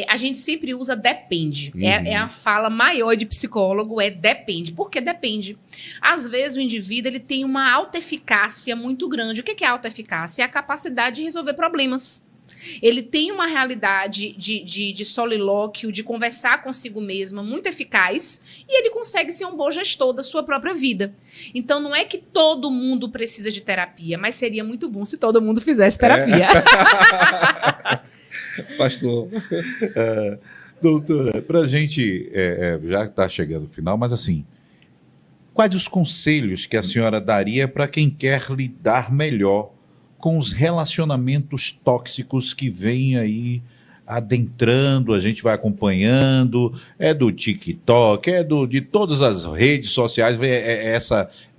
A gente sempre usa depende. É a fala maior de psicólogo, depende. Por que depende? Às vezes o indivíduo ele tem uma autoeficácia muito grande. O que é autoeficácia? É a capacidade de resolver problemas. Ele tem uma realidade de solilóquio, de conversar consigo mesma muito eficaz e ele consegue ser um bom gestor da sua própria vida. Então, não é que todo mundo precisa de terapia, mas seria muito bom se todo mundo fizesse terapia. Pastor. Doutora, para a gente, já está chegando o final, mas assim, quais os conselhos que a senhora daria para quem quer lidar melhor com os relacionamentos tóxicos que vêm aí adentrando, a gente vai acompanhando, do TikTok, de todas as redes sociais,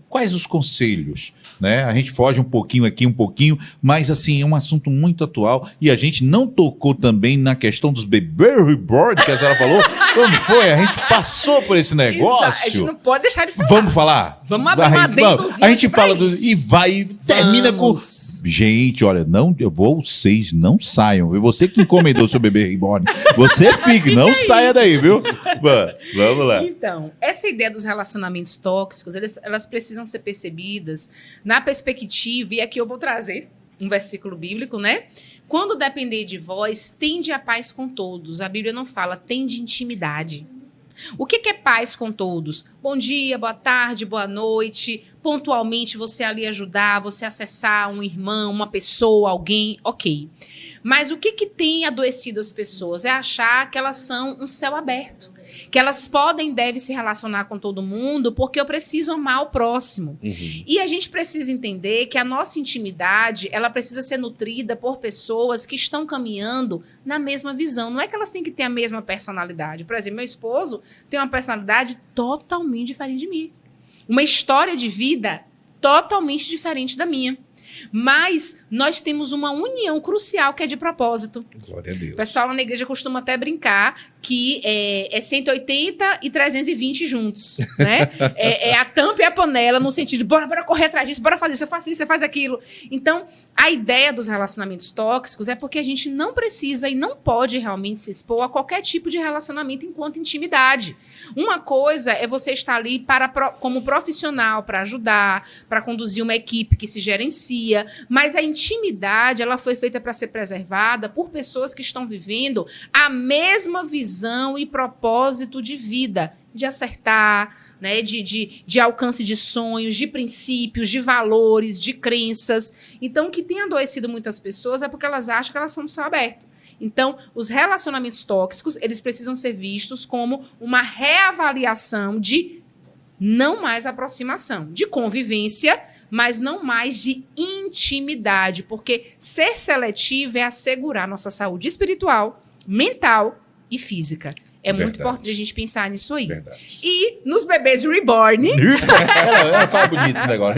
quais os conselhos né? A gente foge um pouquinho aqui, um pouquinho, mas assim, é um assunto muito atual e a gente não tocou também na questão dos bebês reborn, que a senhora falou. Como foi? A gente passou por esse negócio. A gente não pode deixar de falar. Vamos falar? Vamos abrir um adendozinho A gente aqui pra fala isso. e vai e termina Vamos. com... Gente, olha, não, vocês não saiam, viu? Você que encomendou seu bebê reborn, você fique, não saia daí, viu? Vamos lá. Então, essa ideia dos relacionamentos tóxicos, elas precisam ser percebidas na perspectiva, e aqui eu vou trazer um versículo bíblico, né? Quando depender de vós, tende a paz com todos. A Bíblia não fala, tende intimidade. O que é paz com todos? Bom dia, boa tarde, boa noite. Pontualmente você ali ajudar, você acessar um irmão, uma pessoa, alguém, ok. Mas o que tem adoecido as pessoas? É achar que elas são um céu aberto. Que elas podem e devem se relacionar com todo mundo porque eu preciso amar o próximo. Uhum. E a gente precisa entender que a nossa intimidade, ela precisa ser nutrida por pessoas que estão caminhando na mesma visão. Não é que elas têm que ter a mesma personalidade. Por exemplo, meu esposo tem uma personalidade totalmente diferente de mim. Uma história de vida totalmente diferente da minha. Mas nós temos uma união crucial que é de propósito. Glória a Deus. O pessoal na igreja costuma até brincar que é 180 e 320 juntos, né? É a tampa e a panela no sentido de bora correr atrás disso, bora fazer isso, eu faço isso, você faz aquilo. Então, a ideia dos relacionamentos tóxicos é porque a gente não precisa e não pode realmente se expor a qualquer tipo de relacionamento enquanto intimidade. Uma coisa é você estar ali como profissional para ajudar, para conduzir uma equipe que se gerencia, mas a intimidade ela foi feita para ser preservada por pessoas que estão vivendo a mesma visão e propósito de vida, de acertar, né, de alcance de sonhos, de princípios, de valores, de crenças. Então, o que tem adoecido muitas pessoas é porque elas acham que elas são do céu aberto. Então, os relacionamentos tóxicos, eles precisam ser vistos como uma reavaliação de não mais aproximação, de convivência, mas não mais de intimidade, porque ser seletivo é assegurar nossa saúde espiritual, mental e física. É muito Verdade. importante a gente pensar nisso aí. Verdade. E nos bebês reborn, Ela fala bonito esse negócio.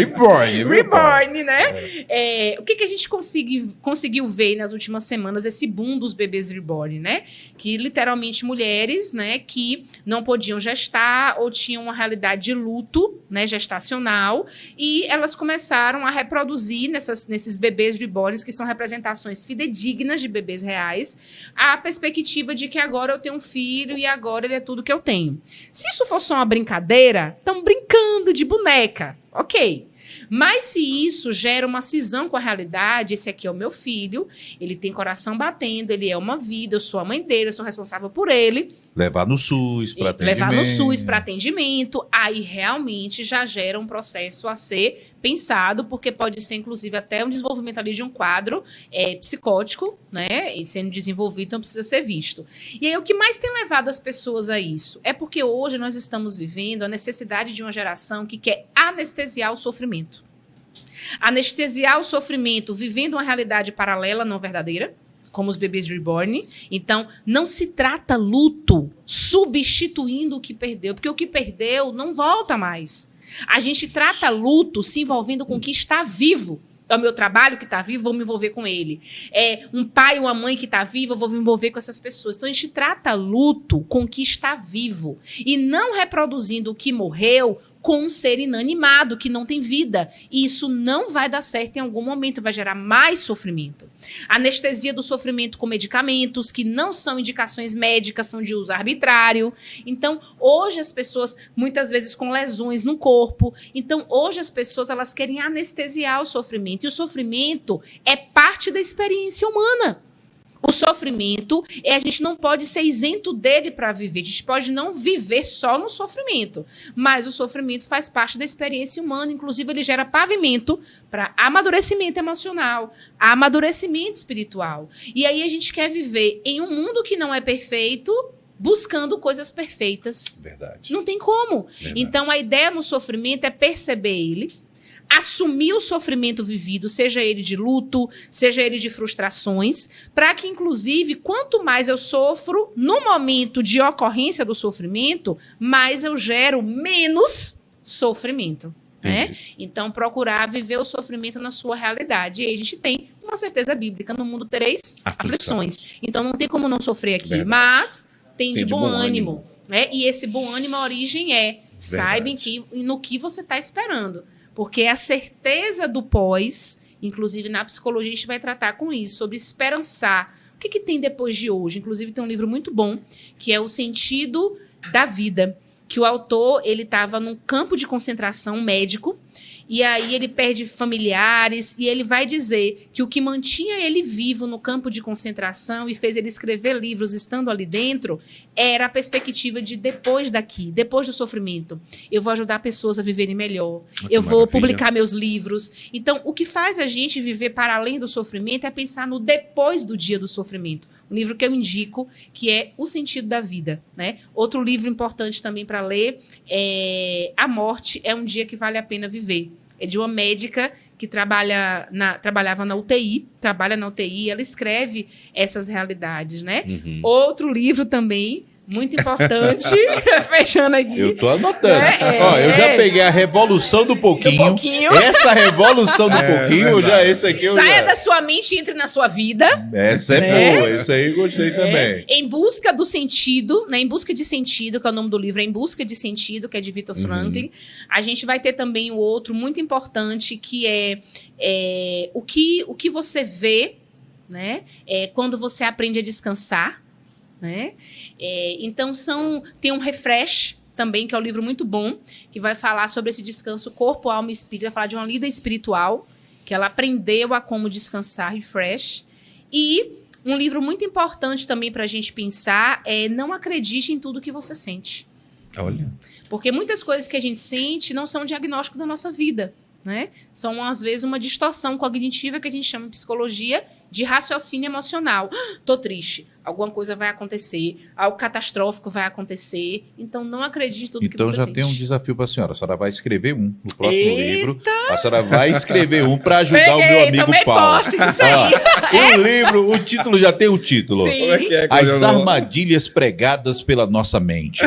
reborn, né? O que a gente conseguiu ver nas últimas semanas, esse boom dos bebês reborn, né? Que literalmente mulheres, né, que não podiam gestar ou tinham uma realidade de luto, né, gestacional, e elas começaram a reproduzir nesses bebês reborns, que são representações fidedignas de bebês reais, a perspectiva de que agora eu tenho um filho e agora ele é tudo que eu tenho. Se isso fosse uma brincadeira, estão brincando de boneca, ok. Mas se isso gera uma cisão com a realidade, esse aqui é o meu filho, ele tem coração batendo, ele é uma vida, eu sou a mãe dele, eu sou responsável por ele. Levar no SUS para atendimento. Levar no SUS para atendimento, aí realmente já gera um processo a ser pensado, porque pode ser, inclusive, até um desenvolvimento ali de um quadro psicótico, né? E sendo desenvolvido, então precisa ser visto. E aí, o que mais tem levado as pessoas a isso? É porque hoje nós estamos vivendo a necessidade de uma geração que quer anestesiar o sofrimento. Anestesiar o sofrimento vivendo uma realidade paralela, não verdadeira, como os bebês reborn. Então, não se trata luto substituindo o que perdeu, porque o que perdeu não volta mais. A gente trata luto se envolvendo com o que está vivo. É o meu trabalho que está vivo, vou me envolver com ele. É um pai ou uma mãe que está viva, vou me envolver com essas pessoas. Então, a gente trata luto com o que está vivo e não reproduzindo o que morreu com um ser inanimado, que não tem vida. E isso não vai dar certo em algum momento, vai gerar mais sofrimento. Anestesia do sofrimento com medicamentos, que não são indicações médicas, são de uso arbitrário. Então, hoje as pessoas, muitas vezes com lesões no corpo, então hoje as pessoas elas querem anestesiar o sofrimento. E o sofrimento é parte da experiência humana. O sofrimento, a gente não pode ser isento dele para viver. A gente pode não viver só no sofrimento. Mas o sofrimento faz parte da experiência humana. Inclusive, ele gera pavimento para amadurecimento emocional, amadurecimento espiritual. E aí a gente quer viver em um mundo que não é perfeito, buscando coisas perfeitas. Verdade. Não tem como. Verdade. Então, a ideia no sofrimento é perceber ele, assumir o sofrimento vivido, seja ele de luto, seja ele de frustrações, para que, inclusive, quanto mais eu sofro no momento de ocorrência do sofrimento, mais eu gero menos sofrimento. né? Então, procurar viver o sofrimento na sua realidade. E aí a gente tem uma certeza bíblica. No mundo tereis aflições. Então, não tem como não sofrer aqui. Verdade. Mas tem de bom ânimo. Né? E esse bom ânimo, a origem saiba no que você está esperando. Porque a certeza do pós, inclusive na psicologia a gente vai tratar com isso, sobre esperançar. O que tem depois de hoje? Inclusive tem um livro muito bom, que é O Sentido da Vida, que o autor, ele estava num campo de concentração médico, e aí ele perde familiares, e ele vai dizer que o que mantinha ele vivo no campo de concentração e fez ele escrever livros estando ali dentro, era a perspectiva de depois daqui, depois do sofrimento. Eu vou ajudar pessoas a viverem melhor, eu vou publicar meus livros. Então, o que faz a gente viver para além do sofrimento é pensar no depois do dia do sofrimento. Um livro que eu indico, que é O Sentido da Vida, né? Outro livro importante também para ler é A Morte é um Dia que Vale a Pena Viver. É de uma médica que trabalhava na UTI, trabalha na UTI, ela escreve essas realidades, né? Outro livro também, muito importante, fechando aqui. Eu tô anotando. Eu já peguei a Revolução do Pouquinho. Essa Revolução do Pouquinho, esse aqui eu Saia da sua mente e entre na sua vida. Essa é boa, esse aí eu gostei também. Em Busca do Sentido, né? Em Busca de Sentido, que é o nome do livro, é Em Busca de Sentido, que é de Viktor Frankl. A gente vai ter também o outro muito importante, que é o que você vê, né? Quando você aprende a descansar, né? Então tem um Refresh também, que é um livro muito bom, que vai falar sobre esse descanso corpo, alma e espírito, vai falar de uma líder espiritual, que ela aprendeu a como descansar, Refresh. E um livro muito importante também para a gente pensar é Não Acredite em Tudo que Você Sente. Olha. Porque muitas coisas que a gente sente não são diagnóstico da nossa vida, né? São, às vezes, uma distorção cognitiva que a gente chama em psicologia de raciocínio emocional. Tô triste, alguma coisa vai acontecer, algo catastrófico vai acontecer, então não acredite em tudo que você sente. Então já tem um desafio para a senhora vai escrever no próximo livro, a senhora vai escrever para ajudar o meu amigo Paulo. Posse disso aí. O livro, o título já tem o título. Sim. Como é que é? As armadilhas pregadas pela nossa mente.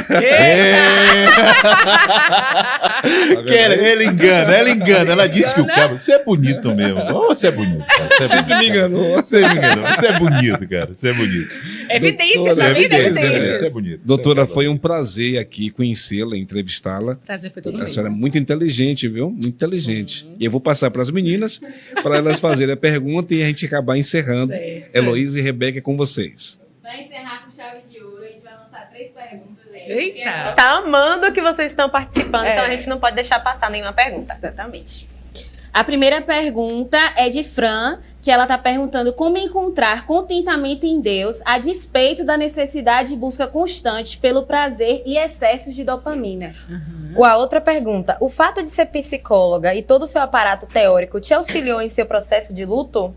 Ela engana. Ela disse que o cara... Você é bonito mesmo. Você é bonito, cara. Sempre me enganou. Você me enganou. Você é bonito, cara. Você é bonito. Evidências, tá vendo? Evidências. Você é bonito. Doutora, foi um prazer aqui conhecê-la, entrevistá-la. Prazer foi todo A meu. senhora é muito inteligente, viu? Muito inteligente. E eu vou passar para as meninas, para elas fazerem a pergunta e a gente acabar encerrando. Certo. Heloísa e Rebeca, com vocês. Para encerrar com chave de ouro, a gente vai lançar 3 perguntas aí. Eita. A gente tá amando que vocês estão participando, então a É. gente não pode deixar passar nenhuma pergunta. Exatamente. A primeira pergunta é de Fran, que ela está perguntando como encontrar contentamento em Deus a despeito da necessidade e busca constante pelo prazer e excessos de dopamina. A outra pergunta: o fato de ser psicóloga e todo o seu aparato teórico te auxiliou em seu processo de luto?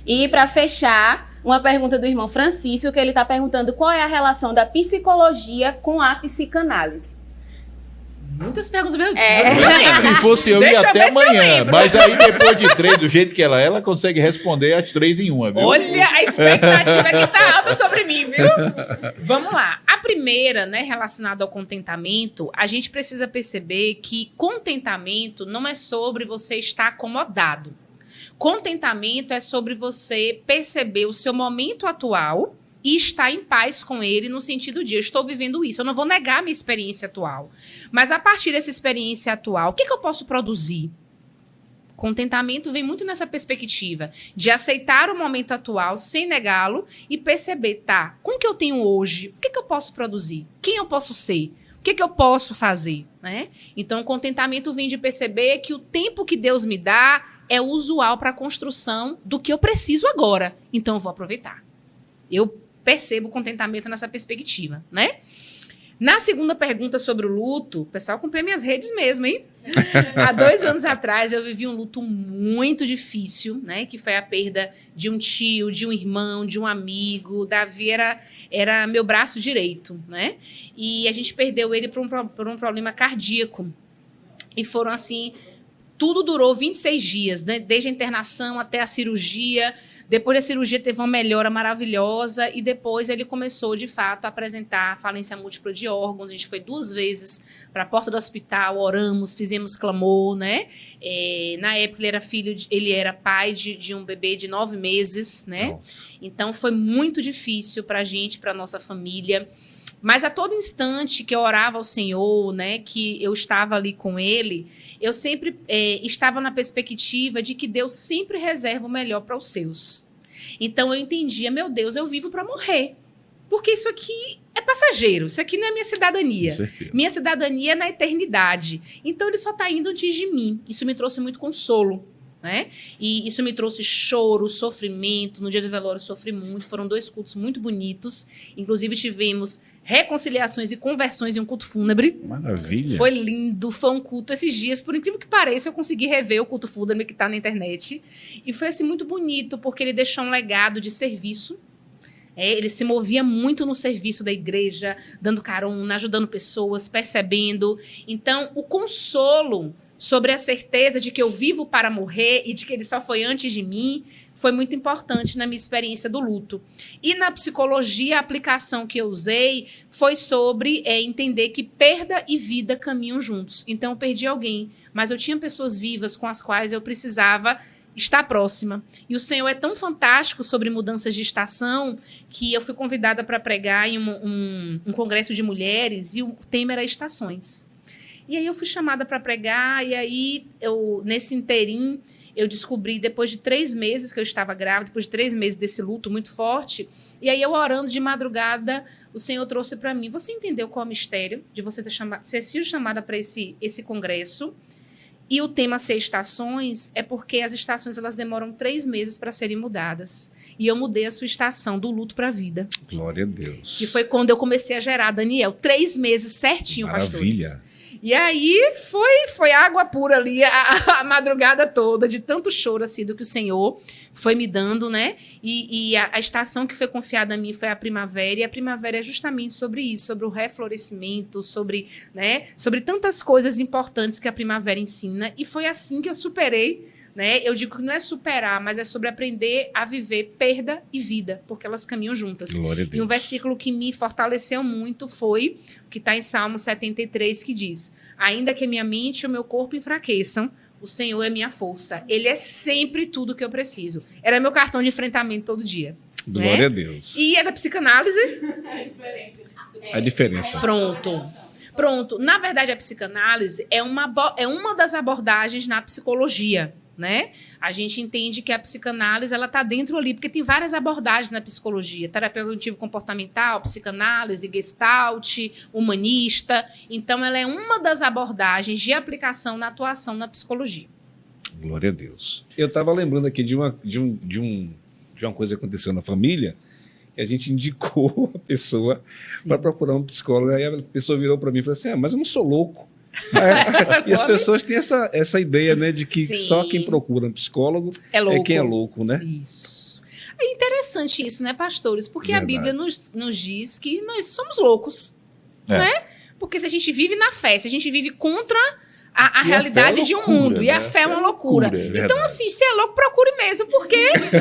E para fechar, uma pergunta do irmão Francisco, que ele está perguntando qual é a relação da psicologia com a psicanálise. Muitas perguntas, meu Deus. É. Se fosse eu, Deixa ia eu até ver se eu amanhã. lembro. Mas aí, depois de 3, do jeito que ela consegue responder as 3 em uma, viu? Olha, a expectativa que tá alta sobre mim, viu? Vamos lá. A primeira, né, relacionada ao contentamento, a gente precisa perceber que contentamento não é sobre você estar acomodado. Contentamento é sobre você perceber o seu momento atual e estar em paz com ele no sentido de eu estou vivendo isso. Eu não vou negar a minha experiência atual. Mas a partir dessa experiência atual, o que eu posso produzir? Contentamento vem muito nessa perspectiva de aceitar o momento atual sem negá-lo e perceber, tá, com o que eu tenho hoje, o que eu posso produzir? Quem eu posso ser? O que eu posso fazer? Né? Então, o contentamento vem de perceber que o tempo que Deus me dá é usual para a construção do que eu preciso agora. Então, eu vou aproveitar. Eu percebo o contentamento nessa perspectiva, né? Na segunda pergunta sobre o luto, o pessoal acompanha minhas redes mesmo, hein? Há 2 anos atrás, eu vivi um luto muito difícil, né? Que foi a perda de um tio, de um irmão, de um amigo. Davi era meu braço direito, né? E a gente perdeu ele por um problema cardíaco. E foram, assim, Tudo durou 26 dias, né? Desde a internação até a cirurgia. Depois da cirurgia teve uma melhora maravilhosa e depois ele começou, de fato, a apresentar falência múltipla de órgãos. A gente foi 2 vezes para a porta do hospital, oramos, fizemos clamor, né? Na época ele era pai de um bebê de 9 meses, né? Nossa. Então foi muito difícil para a gente, para nossa família. Mas a todo instante que eu orava ao Senhor, né, que eu estava ali com Ele, eu sempre estava na perspectiva de que Deus sempre reserva o melhor para os seus. Então eu entendia, meu Deus, eu vivo para morrer. Porque isso aqui é passageiro, isso aqui não é minha cidadania. Com certeza. Minha cidadania é na eternidade. Então ele só está indo antes de mim. Isso me trouxe muito consolo. Né? E isso me trouxe choro, sofrimento. No dia do velório eu sofri muito. Foram 2 cultos muito bonitos. Inclusive tivemos reconciliações e conversões em um culto fúnebre. Maravilha. Foi lindo, foi um culto esses dias. Por incrível que pareça, eu consegui rever o culto fúnebre que está na internet. E foi assim muito bonito, porque ele deixou um legado de serviço. Ele se movia muito no serviço da igreja, dando carona, ajudando pessoas, percebendo. Então, o consolo sobre a certeza de que eu vivo para morrer e de que ele só foi antes de mim, foi muito importante na minha experiência do luto. E na psicologia, a aplicação que eu usei foi sobre entender que perda e vida caminham juntos. Então, eu perdi alguém, mas eu tinha pessoas vivas com as quais eu precisava estar próxima. E o Senhor é tão fantástico sobre mudanças de estação que eu fui convidada para pregar em um congresso de mulheres e o tema era estações. E aí eu fui chamada para pregar, e aí nesse interim, eu descobri, depois de 3 meses que eu estava grávida, depois de 3 meses desse luto muito forte, e aí eu orando de madrugada, o Senhor trouxe para mim, você entendeu qual é o mistério de você ter sido chamada para esse congresso? E o tema ser estações é porque as estações elas demoram 3 meses para serem mudadas. E eu mudei a sua estação do luto para a vida. Glória a Deus. Que foi quando eu comecei a gerar Daniel. 3 meses certinho, Maravilha. pastores. E aí foi água pura ali a madrugada toda, de tanto choro assim do que o Senhor foi me dando, né? E a estação que foi confiada a mim foi a primavera, e a primavera é justamente sobre isso, sobre o reflorescimento, sobre tantas coisas importantes que a primavera ensina. E foi assim que eu superei, né? Eu digo que não é superar, mas é sobre aprender a viver perda e vida, porque elas caminham juntas. Glória a Deus. E um versículo que me fortaleceu muito foi o que está em Salmo 73, que diz: ainda que minha mente e o meu corpo enfraqueçam, o Senhor é minha força. Ele é sempre tudo que eu preciso. Era meu cartão de enfrentamento todo dia. Glória a Deus. E é da psicanálise. A diferença. Pronto. Na verdade, a psicanálise é uma das abordagens na psicologia. Né? A gente entende que a psicanálise ela está dentro ali, porque tem várias abordagens na psicologia, terapia cognitivo-comportamental, psicanálise, gestalt, humanista. Então, ela é uma das abordagens de aplicação na atuação na psicologia. Glória a Deus. Eu estava lembrando aqui de uma coisa que aconteceu na família, que a gente indicou a pessoa para procurar um psicólogo, aí a pessoa virou para mim e falou assim, mas eu não sou louco. E as pessoas têm essa ideia, né, de que só quem procura um psicólogo é quem é louco, né? Isso. É interessante isso, né, pastores? Porque Verdade. a Bíblia nos diz que nós somos loucos, né? Porque se a gente vive na fé, se a gente vive contra a realidade de um mundo, e a fé é uma loucura. Então, assim, se é louco, procure mesmo, porque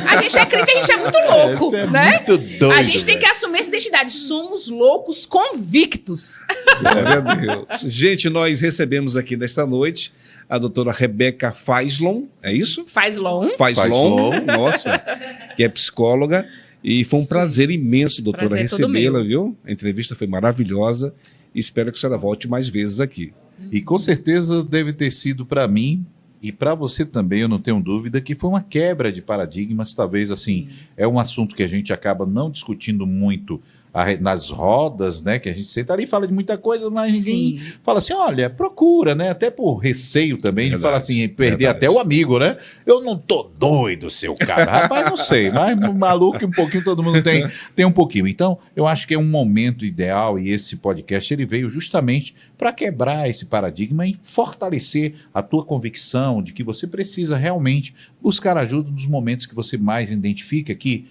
a gente é crente, a gente é muito louco, né? Muito doido, a gente tem que assumir essa identidade. Somos loucos convictos. Glória a Deus. Gente, nós recebemos aqui nesta noite a doutora Rebeca Faislon, é isso? Faislon, nossa, que é psicóloga. E foi um prazer imenso, doutora, recebê-la, viu? A entrevista foi maravilhosa. E espero que a senhora volte mais vezes aqui. E com certeza deve ter sido para mim e para você também, eu não tenho dúvida, que foi uma quebra de paradigmas. Talvez, assim, é um assunto que a gente acaba não discutindo muito nas rodas, né? Que a gente senta ali e fala de muita coisa, mas ninguém fala assim, olha, procura, né? Até por receio também de falar assim, perder até o amigo, né? Eu não tô doido, seu cara. Rapaz, não sei, mas maluco um pouquinho, todo mundo tem um pouquinho. Então, eu acho que é um momento ideal e esse podcast, ele veio justamente para quebrar esse paradigma e fortalecer a tua convicção de que você precisa realmente buscar ajuda nos momentos que você mais identifica que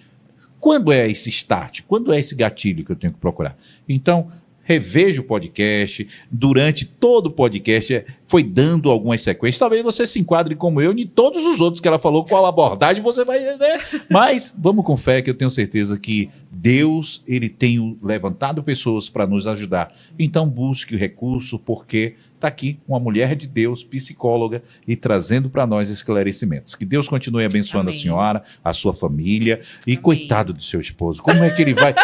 quando é esse start? Quando é esse gatilho que eu tenho que procurar? Então, reveja o podcast. Durante todo o podcast foi dando algumas sequências. Talvez você se enquadre como eu em todos os outros que ela falou, qual abordagem você vai fazer. Mas vamos com fé, que eu tenho certeza que Deus, ele tem levantado pessoas para nos ajudar. Então busque o recurso, porque está aqui uma mulher de Deus, psicóloga, e trazendo para nós esclarecimentos. Que Deus continue abençoando Amém. a senhora, a sua família, e coitado do seu esposo. Como é que ele vai...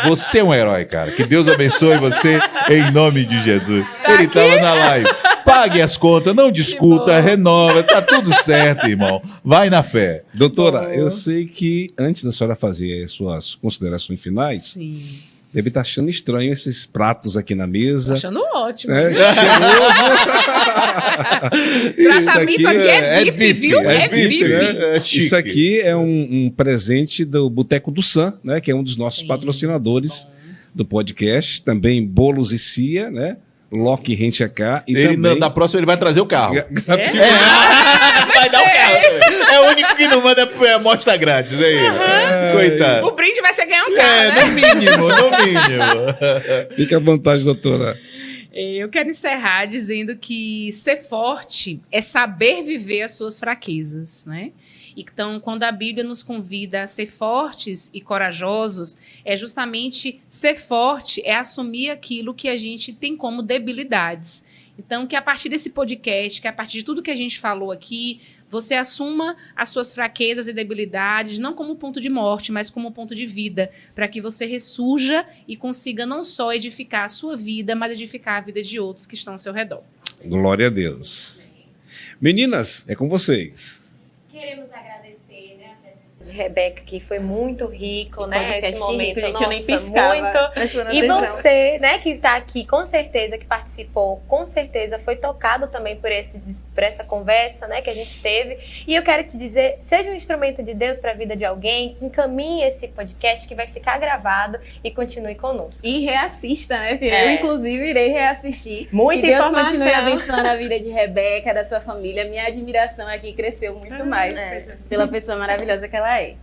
Você é um herói, cara. Que Deus abençoe você em nome de Jesus. Ele estava na live. Pague as contas, não discuta, renova, tá tudo certo, irmão. Vai na fé. Doutora, eu sei que antes da senhora fazer as suas considerações finais, Sim. deve estar achando estranho esses pratos aqui na mesa. Tô achando ótimo. É, viu? Tratamento aqui é VIP, viu? É VIP. É chique. Isso aqui é um presente do Boteco do Sam, né? Que é um dos nossos Sim, patrocinadores do podcast. Também Bolos e Cia, né? Loki Rente AK. E Ele, também... da próxima ele vai trazer o carro. Vai dar o carro. É o único que não manda amostra grátis, aí. Coitado. O brinde vai ser ganhar um carro, né? No mínimo, no mínimo. Fica à vontade, doutora. Eu quero encerrar dizendo que ser forte é saber viver as suas fraquezas, né? Então, quando a Bíblia nos convida a ser fortes e corajosos, é justamente ser forte, é assumir aquilo que a gente tem como debilidades. Então, que a partir desse podcast, que a partir de tudo que a gente falou aqui, você assuma as suas fraquezas e debilidades, não como ponto de morte, mas como ponto de vida, para que você ressurja e consiga não só edificar a sua vida, mas edificar a vida de outros que estão ao seu redor. Glória a Deus. Meninas, é com vocês. Queremos agradecer, né, a presença de Rebeca, que foi muito rico, né? podcast Esse momento, rico, gente, nossa, eu nem piscava, muito. prestando E atenção. você, né, que está aqui, com certeza, que participou, com certeza foi tocado também por essa conversa, né, que a gente teve. E eu quero te dizer, seja um instrumento de Deus para a vida de alguém, encaminhe esse podcast que vai ficar gravado e continue conosco. E reassista, né, Pia? É. Eu, inclusive, irei reassistir. Muita que Deus informação. continue abençoando a vida de Rebeca, da sua família. Minha admiração aqui cresceu muito mais pela pessoa maravilhosa que ela é.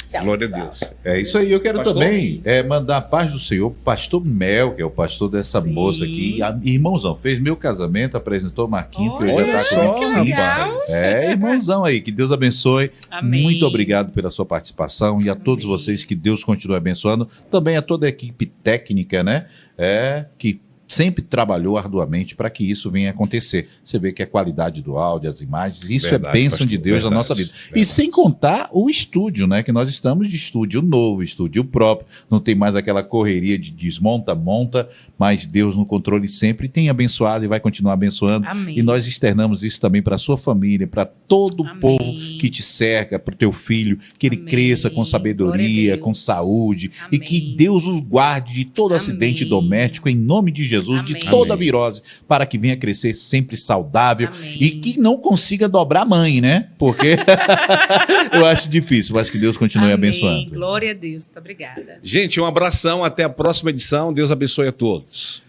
Tchau, Glória pessoal. a Deus. É isso aí, eu quero Pastor? também mandar a paz do Senhor pro pastor Mel, que é o pastor dessa Sim. moça aqui. Irmãozão, fez meu casamento, apresentou o Marquinho, que Olha já tá só, comigo. que sim. legal. É, irmãozão aí, que Deus abençoe. Amém. Muito obrigado pela sua participação e a todos Amém. vocês, que Deus continue abençoando. Também a toda a equipe técnica, né? Que sempre trabalhou arduamente para que isso venha acontecer. Você vê que a qualidade do áudio, as imagens, isso Verdade, é bênção pastor, de Deus verdade, na nossa vida. E verdade. sem contar o estúdio, né? Que nós estamos de estúdio novo, estúdio próprio. Não tem mais aquela correria de desmonta, monta, mas Deus no controle sempre tem abençoado e vai continuar abençoando. Amém. E nós externamos isso também para a sua família, para todo o Amém. povo que te cerca, para o teu filho, que ele Amém. cresça com Glória sabedoria, a Deus. com saúde, e Amém. que Deus os guarde de todo acidente Amém. doméstico, em nome de Jesus, de Amém. toda Amém. virose, para que venha crescer sempre saudável Amém. e que não consiga dobrar a mãe, né? Porque eu acho difícil, mas que Deus continue Amém. abençoando. Glória a Deus. Muito obrigada. Gente, um abração. Até a próxima edição. Deus abençoe a todos.